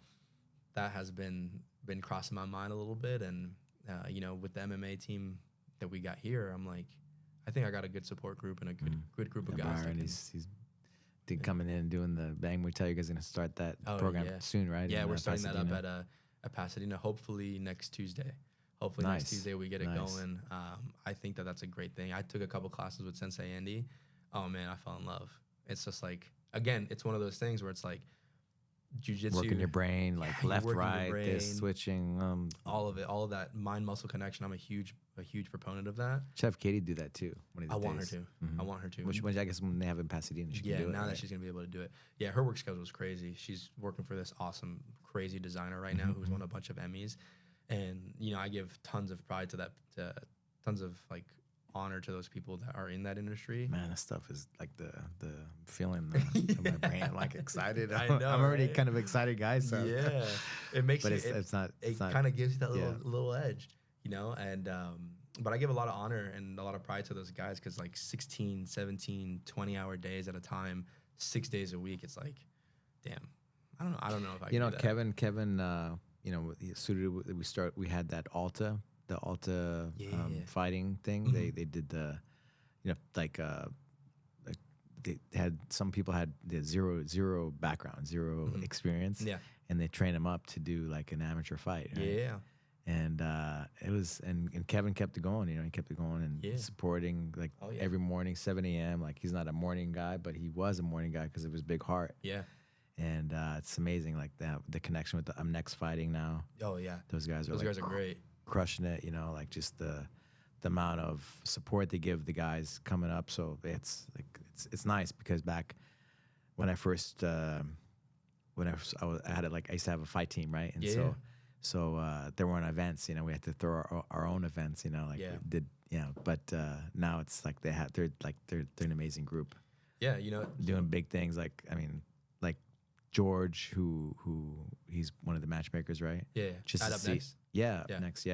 [SPEAKER 2] that has been crossing my mind a little bit. And, with the MMA team that we got here, I'm like, I think I got a good support group and a good group of guys.
[SPEAKER 1] Byron, he's coming in and doing the Bang Muay Thai. You guys are going to start that program soon, right?
[SPEAKER 2] Yeah, we're starting
[SPEAKER 1] Pasadena.
[SPEAKER 2] that up at Pasadena, hopefully next Tuesday.
[SPEAKER 1] Nice.
[SPEAKER 2] Next Tuesday we get it going. I think that's a great thing. I took a couple classes with Sensei Andy. Oh, man, I fell in love. It's just like, again, it's one of those things where it's like jiu-jitsu.
[SPEAKER 1] Working your brain, like left, right, this, switching.
[SPEAKER 2] All of it, all of that mind-muscle connection. I'm a huge proponent of that.
[SPEAKER 1] Chef Katie do that too.
[SPEAKER 2] I want her to. I want her to.
[SPEAKER 1] Which I guess when they have in Pasadena, she can do it.
[SPEAKER 2] Now that she's going to be able to do it. Yeah, her work schedule is crazy. She's working for this awesome, crazy designer right now who's won a bunch of Emmys. And, I give tons of pride to that, tons of, like, honor to those people that are in that industry.
[SPEAKER 1] Man, this stuff is like the feeling of my brain. I'm like excited.
[SPEAKER 2] I know,
[SPEAKER 1] I'm already
[SPEAKER 2] right?
[SPEAKER 1] kind of excited, guys. So.
[SPEAKER 2] Yeah, it makes
[SPEAKER 1] but
[SPEAKER 2] you.
[SPEAKER 1] It's not.
[SPEAKER 2] It kind of gives you that little edge, And but I give a lot of honor and a lot of pride to those guys because like 16, 17, 20-hour days at a time, 6 days a week. It's like, damn. I don't know if I.
[SPEAKER 1] You know,
[SPEAKER 2] can do that.
[SPEAKER 1] Kevin. We had that Alta. The Alta fighting thing, they did the, they had some people had the zero background, zero experience, and they train them up to do like an amateur fight, right?
[SPEAKER 2] Yeah,
[SPEAKER 1] and it was and Kevin kept it going, he kept it going and supporting like every morning 7 a.m. Like he's not a morning guy, but he was a morning guy because of his big heart.
[SPEAKER 2] Yeah.
[SPEAKER 1] And it's amazing, like the connection with I'm Next Fighting now.
[SPEAKER 2] Oh yeah,
[SPEAKER 1] those guys are
[SPEAKER 2] great.
[SPEAKER 1] Crushing it, like just the amount of support they give the guys coming up. So it's like it's nice because back when I first I had it, like I used to have a fight team, right? And so there weren't events, we had to throw our own events, we did, but now it's like they're an amazing group.
[SPEAKER 2] Yeah,
[SPEAKER 1] doing big things like George, who he's one of the matchmakers, right?
[SPEAKER 2] Yeah,
[SPEAKER 1] just to see,
[SPEAKER 2] next.
[SPEAKER 1] Next,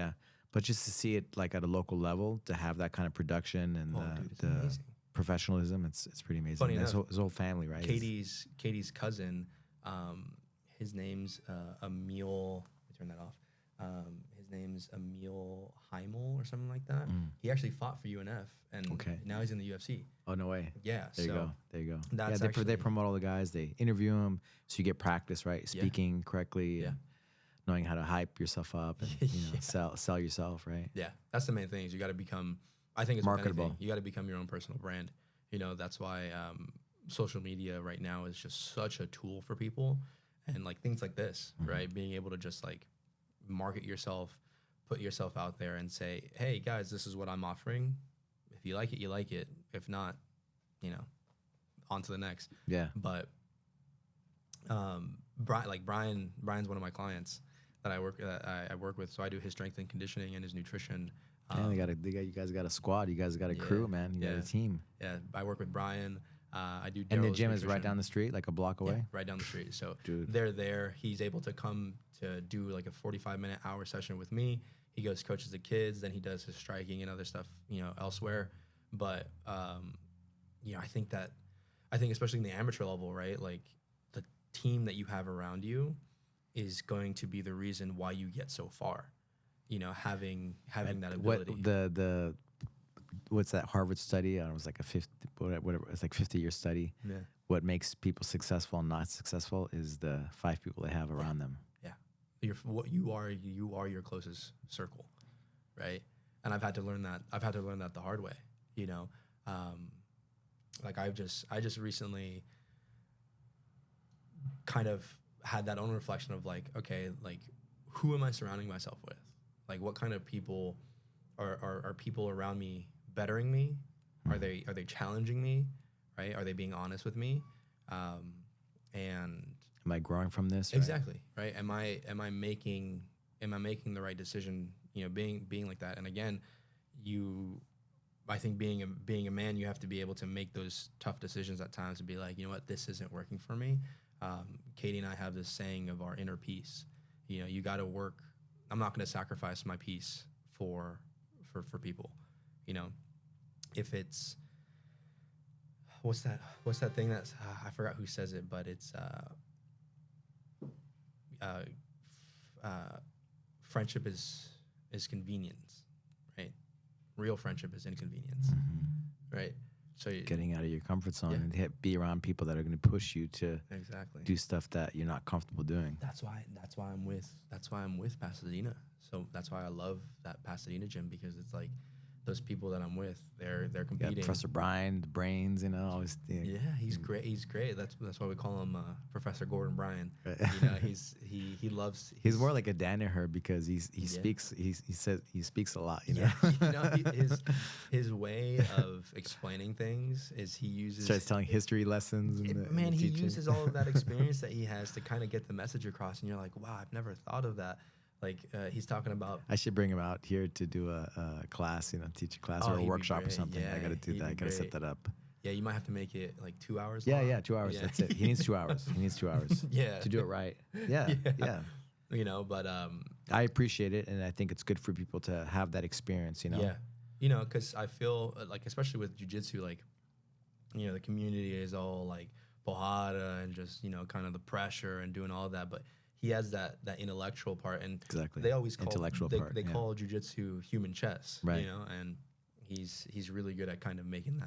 [SPEAKER 1] but just to see it like at a local level, to have that kind of production and the professionalism, it's pretty amazing.
[SPEAKER 2] Funny
[SPEAKER 1] enough,
[SPEAKER 2] enough,
[SPEAKER 1] his whole family, right?
[SPEAKER 2] Katie's cousin, his name's Emil. Let me turn that off. His name's Emil Heimel or something like that. He actually fought for UNF, and now he's in the UFC.
[SPEAKER 1] Oh, no way.
[SPEAKER 2] Yeah.
[SPEAKER 1] There you go.
[SPEAKER 2] That's
[SPEAKER 1] they promote all the guys. They interview them, so you get practice, right? Speaking correctly, and knowing how to hype yourself up and sell yourself, right?
[SPEAKER 2] Yeah, that's the main thing. Is you got to become. I think it's
[SPEAKER 1] marketable.
[SPEAKER 2] You got to become your own personal brand. That's why social media right now is just such a tool for people, and like things like this, right? Being able to just like market yourself, put yourself out there and say, hey guys, this is what I'm offering. If you like it, you like it. If not, you know, on to the next.
[SPEAKER 1] Yeah.
[SPEAKER 2] But Brian's one of my clients that I work with. So I do his strength and conditioning and his nutrition.
[SPEAKER 1] You guys got a squad. You guys got a crew, man. You got a team.
[SPEAKER 2] Yeah, I work with Brian. I do.
[SPEAKER 1] And the
[SPEAKER 2] Daryl's
[SPEAKER 1] gym
[SPEAKER 2] nutrition.
[SPEAKER 1] is right down the street, like a block away.
[SPEAKER 2] Yeah, right down the street. So
[SPEAKER 1] Dude.
[SPEAKER 2] they're there. He's able to come to do like a 45-minute hour session with me. He goes coaches the kids, then he does his striking and other stuff, you know, elsewhere. But you know, I think especially in the amateur level, right? Like the team that you have around you is going to be the reason why you get so far. You know, having that ability.
[SPEAKER 1] What's that Harvard study? It was like a 50, whatever. It's like 50-year study.
[SPEAKER 2] Yeah.
[SPEAKER 1] What makes people successful and not successful is the 5 people they have around them.
[SPEAKER 2] Yeah. You are your closest circle, right? And I've had to learn that. I've had to learn that the hard way. You know, like I just recently kind of had that own reflection of like, okay, like who am I surrounding myself with? Like what kind of people are people around me bettering me? Are they challenging me? Right? Are they being honest with me? And
[SPEAKER 1] am I growing from this? Right?
[SPEAKER 2] Exactly. Right. Am I making the right decision? You know, being like that. And again, I think being a man, you have to be able to make those tough decisions at times and be like, you know what, this isn't working for me. Katie and I have this saying of our inner peace. You know, you got to work. I'm not going to sacrifice my peace for people. You know, if it's what's that thing that's I forgot who says it, but it's friendship is convenience, right? Real friendship is inconvenience, right? So
[SPEAKER 1] getting out of your comfort zone and be around people that are going to push you to do stuff that you're not comfortable doing.
[SPEAKER 2] That's why I'm with Pasadena. So that's why I love that Pasadena gym, because it's like those people that I'm with, they're competing.
[SPEAKER 1] Professor Brian, the brains, you know, always.
[SPEAKER 2] Yeah, he's great. He's great. That's why we call him Professor Gordon Bryan.
[SPEAKER 1] Right.
[SPEAKER 2] You know, he loves.
[SPEAKER 1] He's more like a Danaher because he speaks. He speaks a lot. You know,
[SPEAKER 2] you know, his way of explaining things is he uses.
[SPEAKER 1] Starts telling history lessons.
[SPEAKER 2] He uses all of that experience that he has to kind of get the message across, and you're like, wow, I've never thought of that. Like he's talking about.
[SPEAKER 1] I should bring him out here to do a class, you know, teach a class or a workshop or something. Yeah, I got to do that. I got to set that up.
[SPEAKER 2] Yeah, you might have to make it like 2 hours.
[SPEAKER 1] Yeah,
[SPEAKER 2] long.
[SPEAKER 1] yeah, 2 hours. Yeah. That's it. He needs 2 hours. He needs 2 hours.
[SPEAKER 2] Yeah.
[SPEAKER 1] To do it right. Yeah, yeah.
[SPEAKER 2] You know, but
[SPEAKER 1] I appreciate it, and I think it's good for people to have that experience. You know.
[SPEAKER 2] Yeah. You know, because I feel like, especially with jiu-jitsu, like, you know, the community is all like pohada and just, you know, kind of the pressure and doing all of that, but he has that intellectual part, and
[SPEAKER 1] exactly.
[SPEAKER 2] They always call
[SPEAKER 1] intellectual part.
[SPEAKER 2] They call jiu-jitsu human chess,
[SPEAKER 1] right?
[SPEAKER 2] You know, and he's really good at kind of making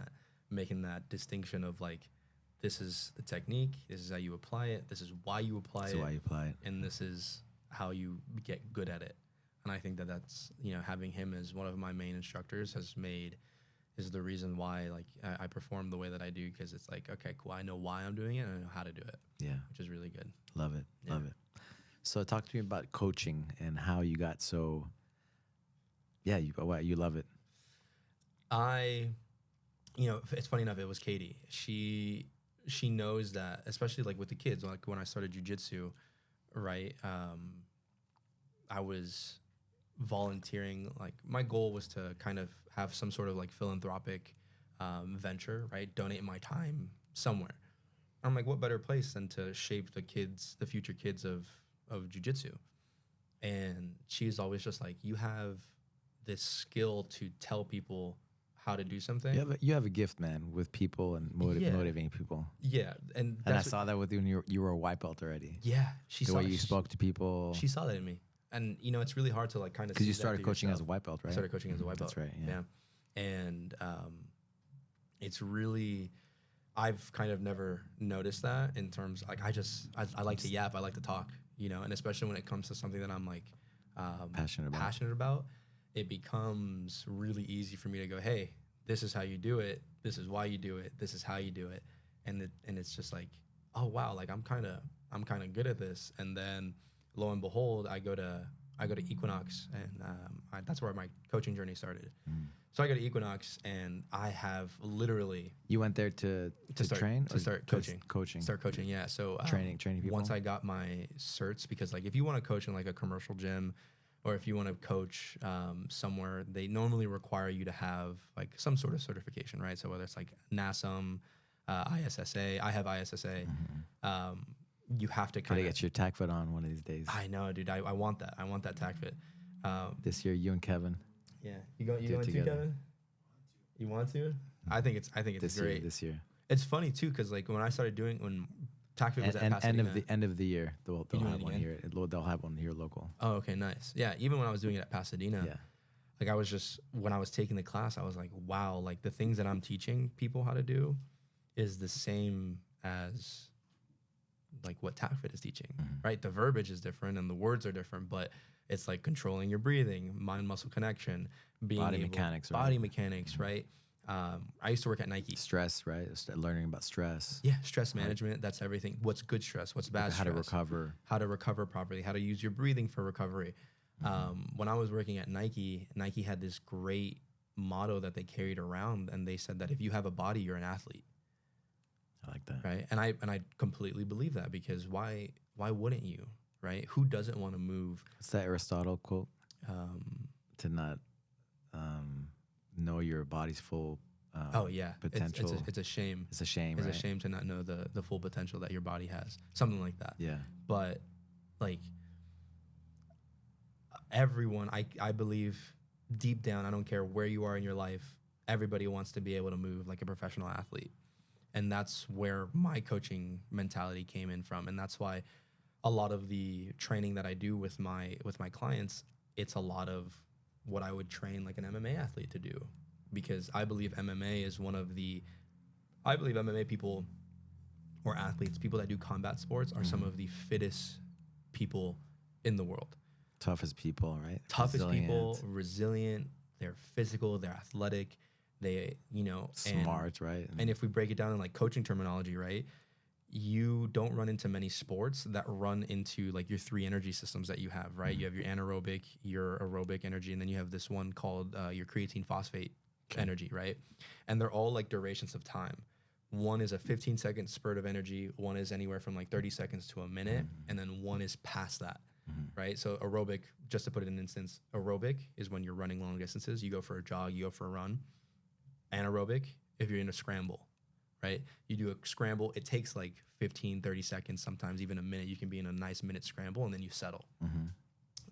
[SPEAKER 2] that distinction of like, this is the technique, this is how you apply it, this is why you apply it, and this is how you get good at it. And I think that's, you know, having him as one of my main instructors is the reason why like I perform the way that I do, because it's like, okay, cool, I know why I'm doing it and I know how to do it.
[SPEAKER 1] Yeah,
[SPEAKER 2] which is really good.
[SPEAKER 1] Love it. So talk to me about coaching and how you got so. Yeah, you love it.
[SPEAKER 2] You know, it's funny enough. It was Katie. She knows that, especially like with the kids. Like when I started jiu-jitsu, right? I was volunteering. Like my goal was to kind of have some sort of like philanthropic venture, right? Donate my time somewhere. I'm like, what better place than to shape the future kids of jiu-jitsu? And she's always just like, you have this skill to tell people how to do something.
[SPEAKER 1] You have a gift, man, with people and motivating people.
[SPEAKER 2] Yeah, and
[SPEAKER 1] I saw that with you when you were a white belt already.
[SPEAKER 2] Yeah,
[SPEAKER 1] the way you spoke to people.
[SPEAKER 2] She saw that in me, and you know, it's really hard to like kind of,
[SPEAKER 1] because you started coaching as a white belt, right?
[SPEAKER 2] I started coaching as a white belt.
[SPEAKER 1] That's right.
[SPEAKER 2] Yeah, and it's really. I've kind of never noticed that in terms, like, I like to yap, I like to talk, you know, and especially when it comes to something that I'm like passionate about, it becomes really easy for me to go, hey, this is how you do it, this is why you do it, this is how you do it, and it's just like, oh wow, like I'm kind of good at this, and then lo and behold, I go to I go to Equinox, and that's where my coaching journey started. So I go to Equinox, and I have literally
[SPEAKER 1] You went there to train?
[SPEAKER 2] To start coaching.
[SPEAKER 1] Coaching.
[SPEAKER 2] Start coaching, yeah. So
[SPEAKER 1] Training people?
[SPEAKER 2] Once I got my certs, because like if you want to coach in like a commercial gym, or if you want to coach somewhere, they normally require you to have like some sort of certification, right? So whether it's like NASM, ISSA, I have ISSA. You have to kind
[SPEAKER 1] Gotta
[SPEAKER 2] of
[SPEAKER 1] get your tack foot on one of these days.
[SPEAKER 2] I know, dude. I want that. I want that tack fit.
[SPEAKER 1] This year, you and Kevin.
[SPEAKER 2] Yeah, you going to, Kevin? You want to? I think it's great.
[SPEAKER 1] This year.
[SPEAKER 2] It's funny too, because like when I started doing when tack fit was at Pasadena,
[SPEAKER 1] end of the year, they'll have one
[SPEAKER 2] again?
[SPEAKER 1] here. They'll have one here local.
[SPEAKER 2] Oh, okay, nice. Yeah, even when I was doing it at Pasadena, like I was just when I was taking the class, I was like, wow, like the things that I'm teaching people how to do is the same as like what tack fit is teaching, right? The verbiage is different and the words are different, but it's like controlling your breathing, mind muscle connection, body mechanics, right? I used to work at Nike.
[SPEAKER 1] Stress, right? Learning about stress.
[SPEAKER 2] Yeah, stress management. That's everything. What's good stress? What's bad stress? How to recover properly. How to use your breathing for recovery. When I was working at Nike, Nike had this great motto that they carried around, and they said that if you have a body, you're an athlete.
[SPEAKER 1] I like that.
[SPEAKER 2] Right, and I completely believe that, because why wouldn't you? Right? Who doesn't want to move?
[SPEAKER 1] What's that Aristotle quote? To not know your body's full potential.
[SPEAKER 2] It's a shame.
[SPEAKER 1] It's a shame.
[SPEAKER 2] It's a shame to not know the full potential that your body has. Something like that.
[SPEAKER 1] Yeah.
[SPEAKER 2] But like everyone, I believe deep down, I don't care where you are in your life, everybody wants to be able to move like a professional athlete. And that's where my coaching mentality came in from. And that's why a lot of the training that I do with my clients, it's a lot of what I would train like an MMA athlete to do, because I believe MMA is MMA people or athletes, people that do combat sports, are some of the fittest people in the world.
[SPEAKER 1] Toughest people, right?
[SPEAKER 2] Toughest people, resilient, they're physical, they're athletic, they,
[SPEAKER 1] smart, right?
[SPEAKER 2] And if we break it down in like coaching terminology, right? You don't run into many sports that run into like your three energy systems that you have, right? You have your anaerobic, your aerobic energy, and then you have this one called your creatine phosphate energy, right? And they're all like durations of time. One is a 15-second spurt of energy. One is anywhere from like 30 seconds to a minute. And then one is past that, right? So aerobic, just to put it in instance, aerobic is when you're running long distances. You go for a jog, you go for a run. Anaerobic, if you're in a scramble, right? You do a scramble, it takes like 15, 30 seconds, sometimes even a minute. You can be in a nice minute scramble and then you settle.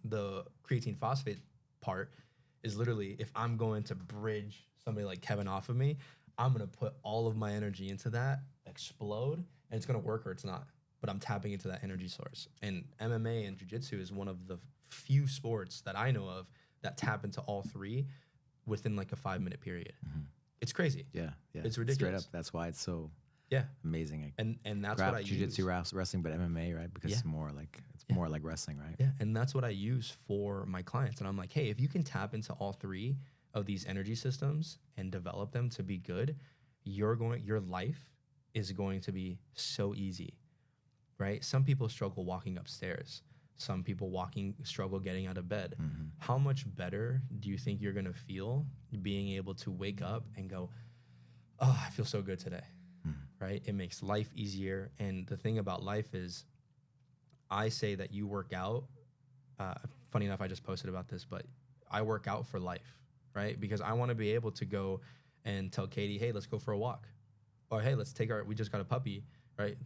[SPEAKER 2] The creatine phosphate part is literally, if I'm going to bridge somebody like Kevin off of me, I'm going to put all of my energy into that, explode, and it's going to work or it's not. But I'm tapping into that energy source. And MMA and jiu-jitsu is one of the few sports that I know of that tap into all three within like a 5-minute period. It's crazy.
[SPEAKER 1] Yeah.
[SPEAKER 2] It's ridiculous.
[SPEAKER 1] Straight up, that's why it's so amazing.
[SPEAKER 2] And that's what I use.
[SPEAKER 1] Jiu-jitsu, wrestling, but MMA, right? Because it's more like wrestling, right?
[SPEAKER 2] Yeah, and that's what I use for my clients. And I'm like, hey, if you can tap into all three of these energy systems and develop them to be good, your life is going to be so easy, right? Some people struggle walking upstairs. Some people struggle getting out of bed. How much better do you think you're going to feel being able to wake up and go, oh, I feel so good today, right? It makes life easier. And the thing about life is, I say that you work out. Funny enough, I just posted about this, but I work out for life, right? Because I want to be able to go and tell Katie, hey, let's go for a walk. Or, hey, we just got a puppy, right?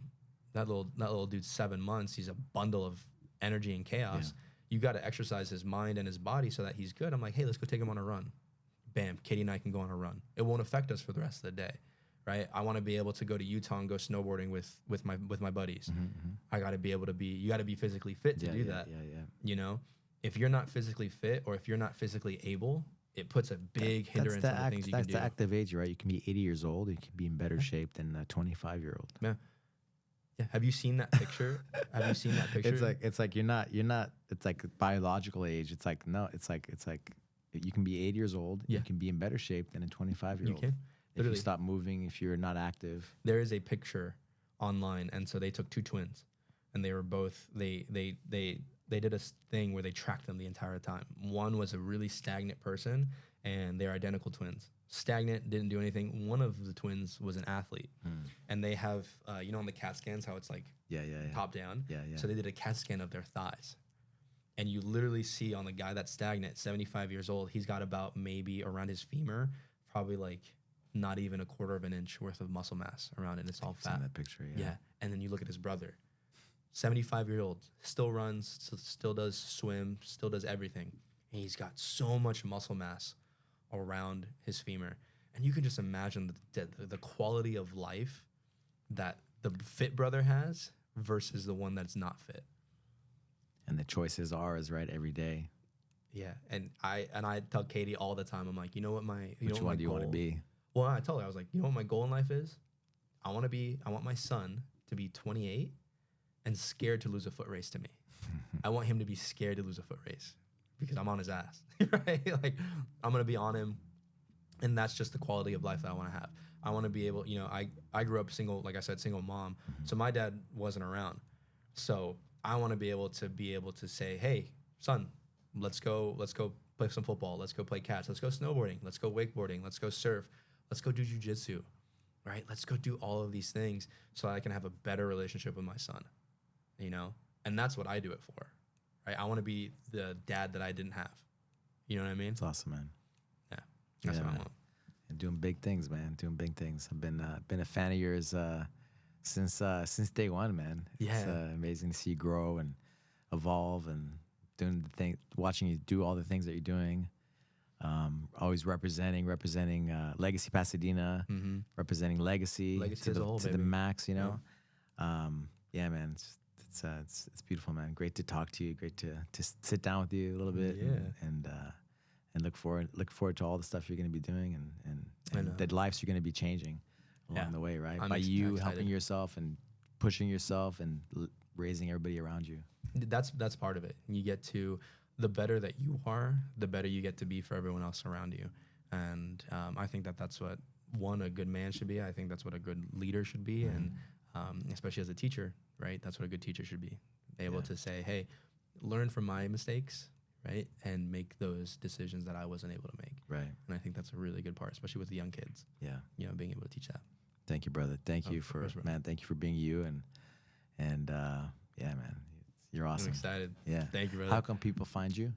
[SPEAKER 2] That little dude's 7 months. He's a bundle of energy and chaos. You got to exercise his mind and his body so that he's good. I'm like, hey, let's go take him on a run. Bam, Katie and I can go on a run. It won't affect us for the rest of the day, right? I want to be able to go to Utah and go snowboarding with my buddies. I got to be able to you got to be physically fit to do that. You know, if you're not physically fit or if you're not physically able, it puts a big hindrance on the things you can do.
[SPEAKER 1] That's the active age, right? You can be 80 years old. You can be in better shape than a 25-year-old.
[SPEAKER 2] Yeah. Yeah. Have you seen that picture?
[SPEAKER 1] It's like you're not. It's like biological age. It's like no. It's like you can be 80 years old. You can be in better shape than a 25-year-old.
[SPEAKER 2] You can.
[SPEAKER 1] If you stop moving, if you're not active.
[SPEAKER 2] There is a picture online, and so they took two twins, and they were both they they did a thing where they tracked them the entire time. One was a really stagnant person, and they're identical twins. Stagnant, didn't do anything. One of the twins was an athlete, and they have, you know, on the CAT scans how it's like top down. So they did a CAT scan of their thighs, and you literally see on the guy that's stagnant, 75 years old, he's got about maybe around his femur, probably like not even a quarter of an inch worth of muscle mass around it. It's all fat.
[SPEAKER 1] In that picture,
[SPEAKER 2] Yeah, and then you look at his brother, 75-year-old, still runs, still does swim, still does everything. And he's got so much muscle mass around his femur. And you can just imagine the quality of life that the fit brother has versus the one that's not fit.
[SPEAKER 1] And the choices are ours, right, every day.
[SPEAKER 2] Yeah, and I tell Katie all the time, I'm like, you know what my
[SPEAKER 1] Which one do you want to be?
[SPEAKER 2] Well, I told her, I was like, you know what my goal in life is? I want my son to be 28 and scared to lose a foot race to me. I want him to be scared to lose a foot race because I'm on his ass, right? Like, I'm going to be on him, and that's just the quality of life that I want to have. I want to be able, you know, I grew up single, like I said, single mom, so my dad wasn't around. So I want to be able to say, hey, son, let's go play some football. Let's go play catch. Let's go snowboarding. Let's go wakeboarding. Let's go surf. Let's go do jujitsu, right? Let's go do all of these things so I can have a better relationship with my son, you know? And that's what I do it for, right? I want to be the dad that I didn't have. You know what I mean?
[SPEAKER 1] It's awesome, man.
[SPEAKER 2] Yeah, that's what I want.
[SPEAKER 1] And doing big things, man. Doing big things. I've been a fan of yours since day one, man.
[SPEAKER 2] Yeah.
[SPEAKER 1] It's amazing to see you grow and evolve and doing the thing, watching you do all the things that you're doing. Always representing Legacy Pasadena, representing Legacy to the max, you know. Yeah, man, it's beautiful, man. Great to talk to you. Great to sit down with you a little bit, and look forward to all the stuff you're going to be doing and the lives you're going to be changing along the way, right? By you helping yourself and pushing yourself and raising everybody around you.
[SPEAKER 2] That's part of it. You get to, the better that you are, the better you get to be for everyone else around you. And I think that's what a good man should be. I think that's what a good leader should be. And especially as a teacher, right? That's what a good teacher should be. Able to say, hey, learn from my mistakes, right? And make those decisions that I wasn't able to make.
[SPEAKER 1] Right.
[SPEAKER 2] And I think that's a really good part, especially with the young kids.
[SPEAKER 1] Yeah.
[SPEAKER 2] You know, being able to teach that.
[SPEAKER 1] Thank you, brother. Thank you for being you. And yeah, man, you're awesome.
[SPEAKER 2] I'm excited.
[SPEAKER 1] Yeah.
[SPEAKER 2] Thank you, brother.
[SPEAKER 1] How can people find you?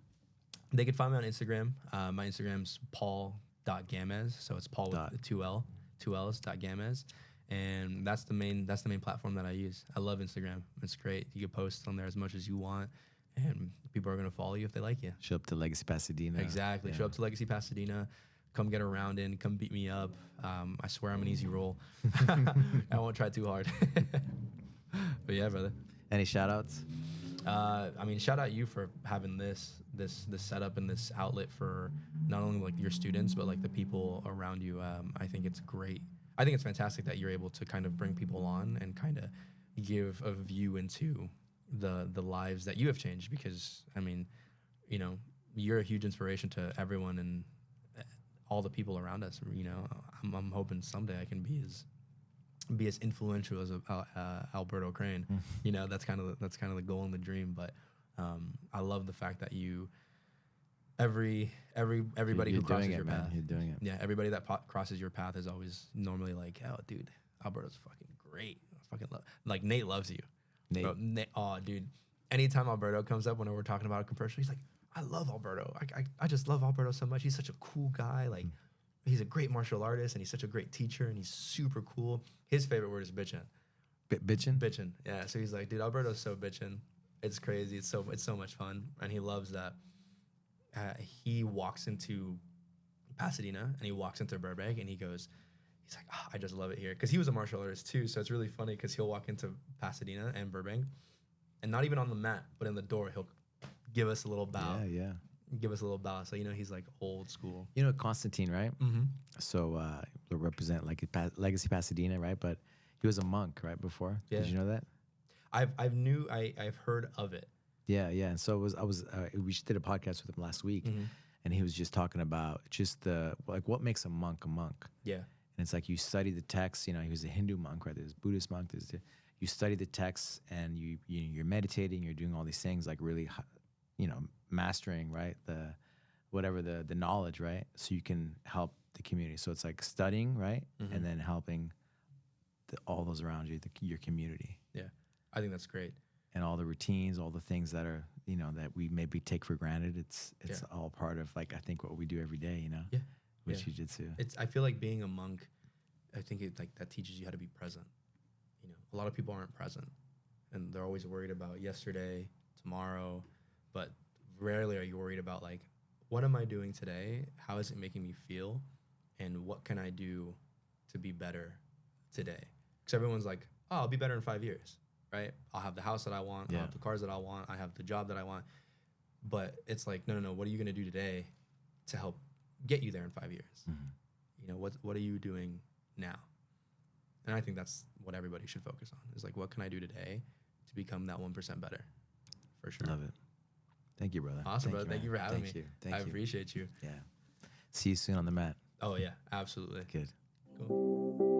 [SPEAKER 2] They can find me on Instagram. My Instagram's paul.gamez. So it's Paul with two L's, .gamez. And that's the main platform that I use. I love Instagram. It's great. You can post on there as much as you want, and people are going to follow you if they like you.
[SPEAKER 1] Show up to Legacy Pasadena.
[SPEAKER 2] Exactly. Yeah. Show up to Legacy Pasadena. Come get a round in. Come beat me up. I swear I'm an easy roll. I won't try too hard. But yeah, brother.
[SPEAKER 1] Any shout outs?
[SPEAKER 2] I mean, shout out you for having this setup and this outlet for not only like your students, but like the people around you. I think it's great. I think it's fantastic that you're able to kind of bring people on and kind of give a view into the lives that you have changed, because I mean, you know, you're a huge inspiration to everyone and all the people around us. You know, I'm hoping someday I can be as influential as Alberto Crane. You know, that's kind of the goal and the dream. But I love the fact that you everybody who crosses your path,
[SPEAKER 1] you're doing it.
[SPEAKER 2] Yeah, everybody that crosses your path is always normally like, oh, dude, Alberto's fucking great. I fucking like Nate loves you.
[SPEAKER 1] Nate.
[SPEAKER 2] Oh, dude. Anytime Alberto comes up when we're talking about a commercial, he's like, I love Alberto. I just love Alberto so much. He's such a cool guy. Like, he's a great martial artist, and he's such a great teacher, and he's super cool. His favorite word is bitchin'.
[SPEAKER 1] Bitchin'?
[SPEAKER 2] Bitchin', yeah. So he's like, dude, Alberto's so bitchin'. It's crazy. It's so much fun, and he loves that. He walks into Pasadena, and he walks into Burbank, and he's like, oh, I just love it here. Because he was a martial artist, too, so it's really funny because he'll walk into Pasadena and Burbank, and not even on the mat, but in the door, he'll give us a little bow.
[SPEAKER 1] Yeah.
[SPEAKER 2] Give us a little bow. So, you know, he's like old school.
[SPEAKER 1] You know Constantine, right?
[SPEAKER 2] Mm-hmm.
[SPEAKER 1] So he'll represent like Legacy Pasadena, right? But he was a monk, right, before?
[SPEAKER 2] Yeah.
[SPEAKER 1] Did you know that?
[SPEAKER 2] I've heard of it.
[SPEAKER 1] Yeah. And so we just did a podcast with him last week, and he was just talking about just what makes a monk a monk.
[SPEAKER 2] Yeah.
[SPEAKER 1] And it's like you study the text. You know, he was a Hindu monk, right? There's Buddhist monk. You you study the texts and you're meditating, you're doing all these things, like really, mastering, right? The knowledge, right? So you can help the community. So it's like studying, right?
[SPEAKER 2] Mm-hmm.
[SPEAKER 1] And then helping all those around you, your community.
[SPEAKER 2] Yeah, I think that's great.
[SPEAKER 1] And all the routines, all the things that are, that we maybe take for granted. It's all part of, like, I think what we do every day,
[SPEAKER 2] Yeah.
[SPEAKER 1] With jiu-jitsu.
[SPEAKER 2] I feel like being a monk, I think that teaches you how to be present. A lot of people aren't present, and they're always worried about yesterday, tomorrow, but rarely are you worried about, like, what am I doing today? How is it making me feel? And what can I do to be better today? Because everyone's like, oh, I'll be better in 5 years, right? I'll have the house that I want. I'll have the cars that I want. I have the job that I want. But it's like, no. What are you going to do today to help get you there in 5 years?
[SPEAKER 1] Mm-hmm.
[SPEAKER 2] What are you doing now? And I think that's what everybody should focus on, is like, what can I do today to become that 1% better? For sure.
[SPEAKER 1] Love it. Thank you, brother.
[SPEAKER 2] Awesome, brother. Thank you for having me.
[SPEAKER 1] Thank you.
[SPEAKER 2] I appreciate you.
[SPEAKER 1] Yeah. See you soon on the mat.
[SPEAKER 2] Oh, yeah, absolutely.
[SPEAKER 1] Good.
[SPEAKER 2] Cool.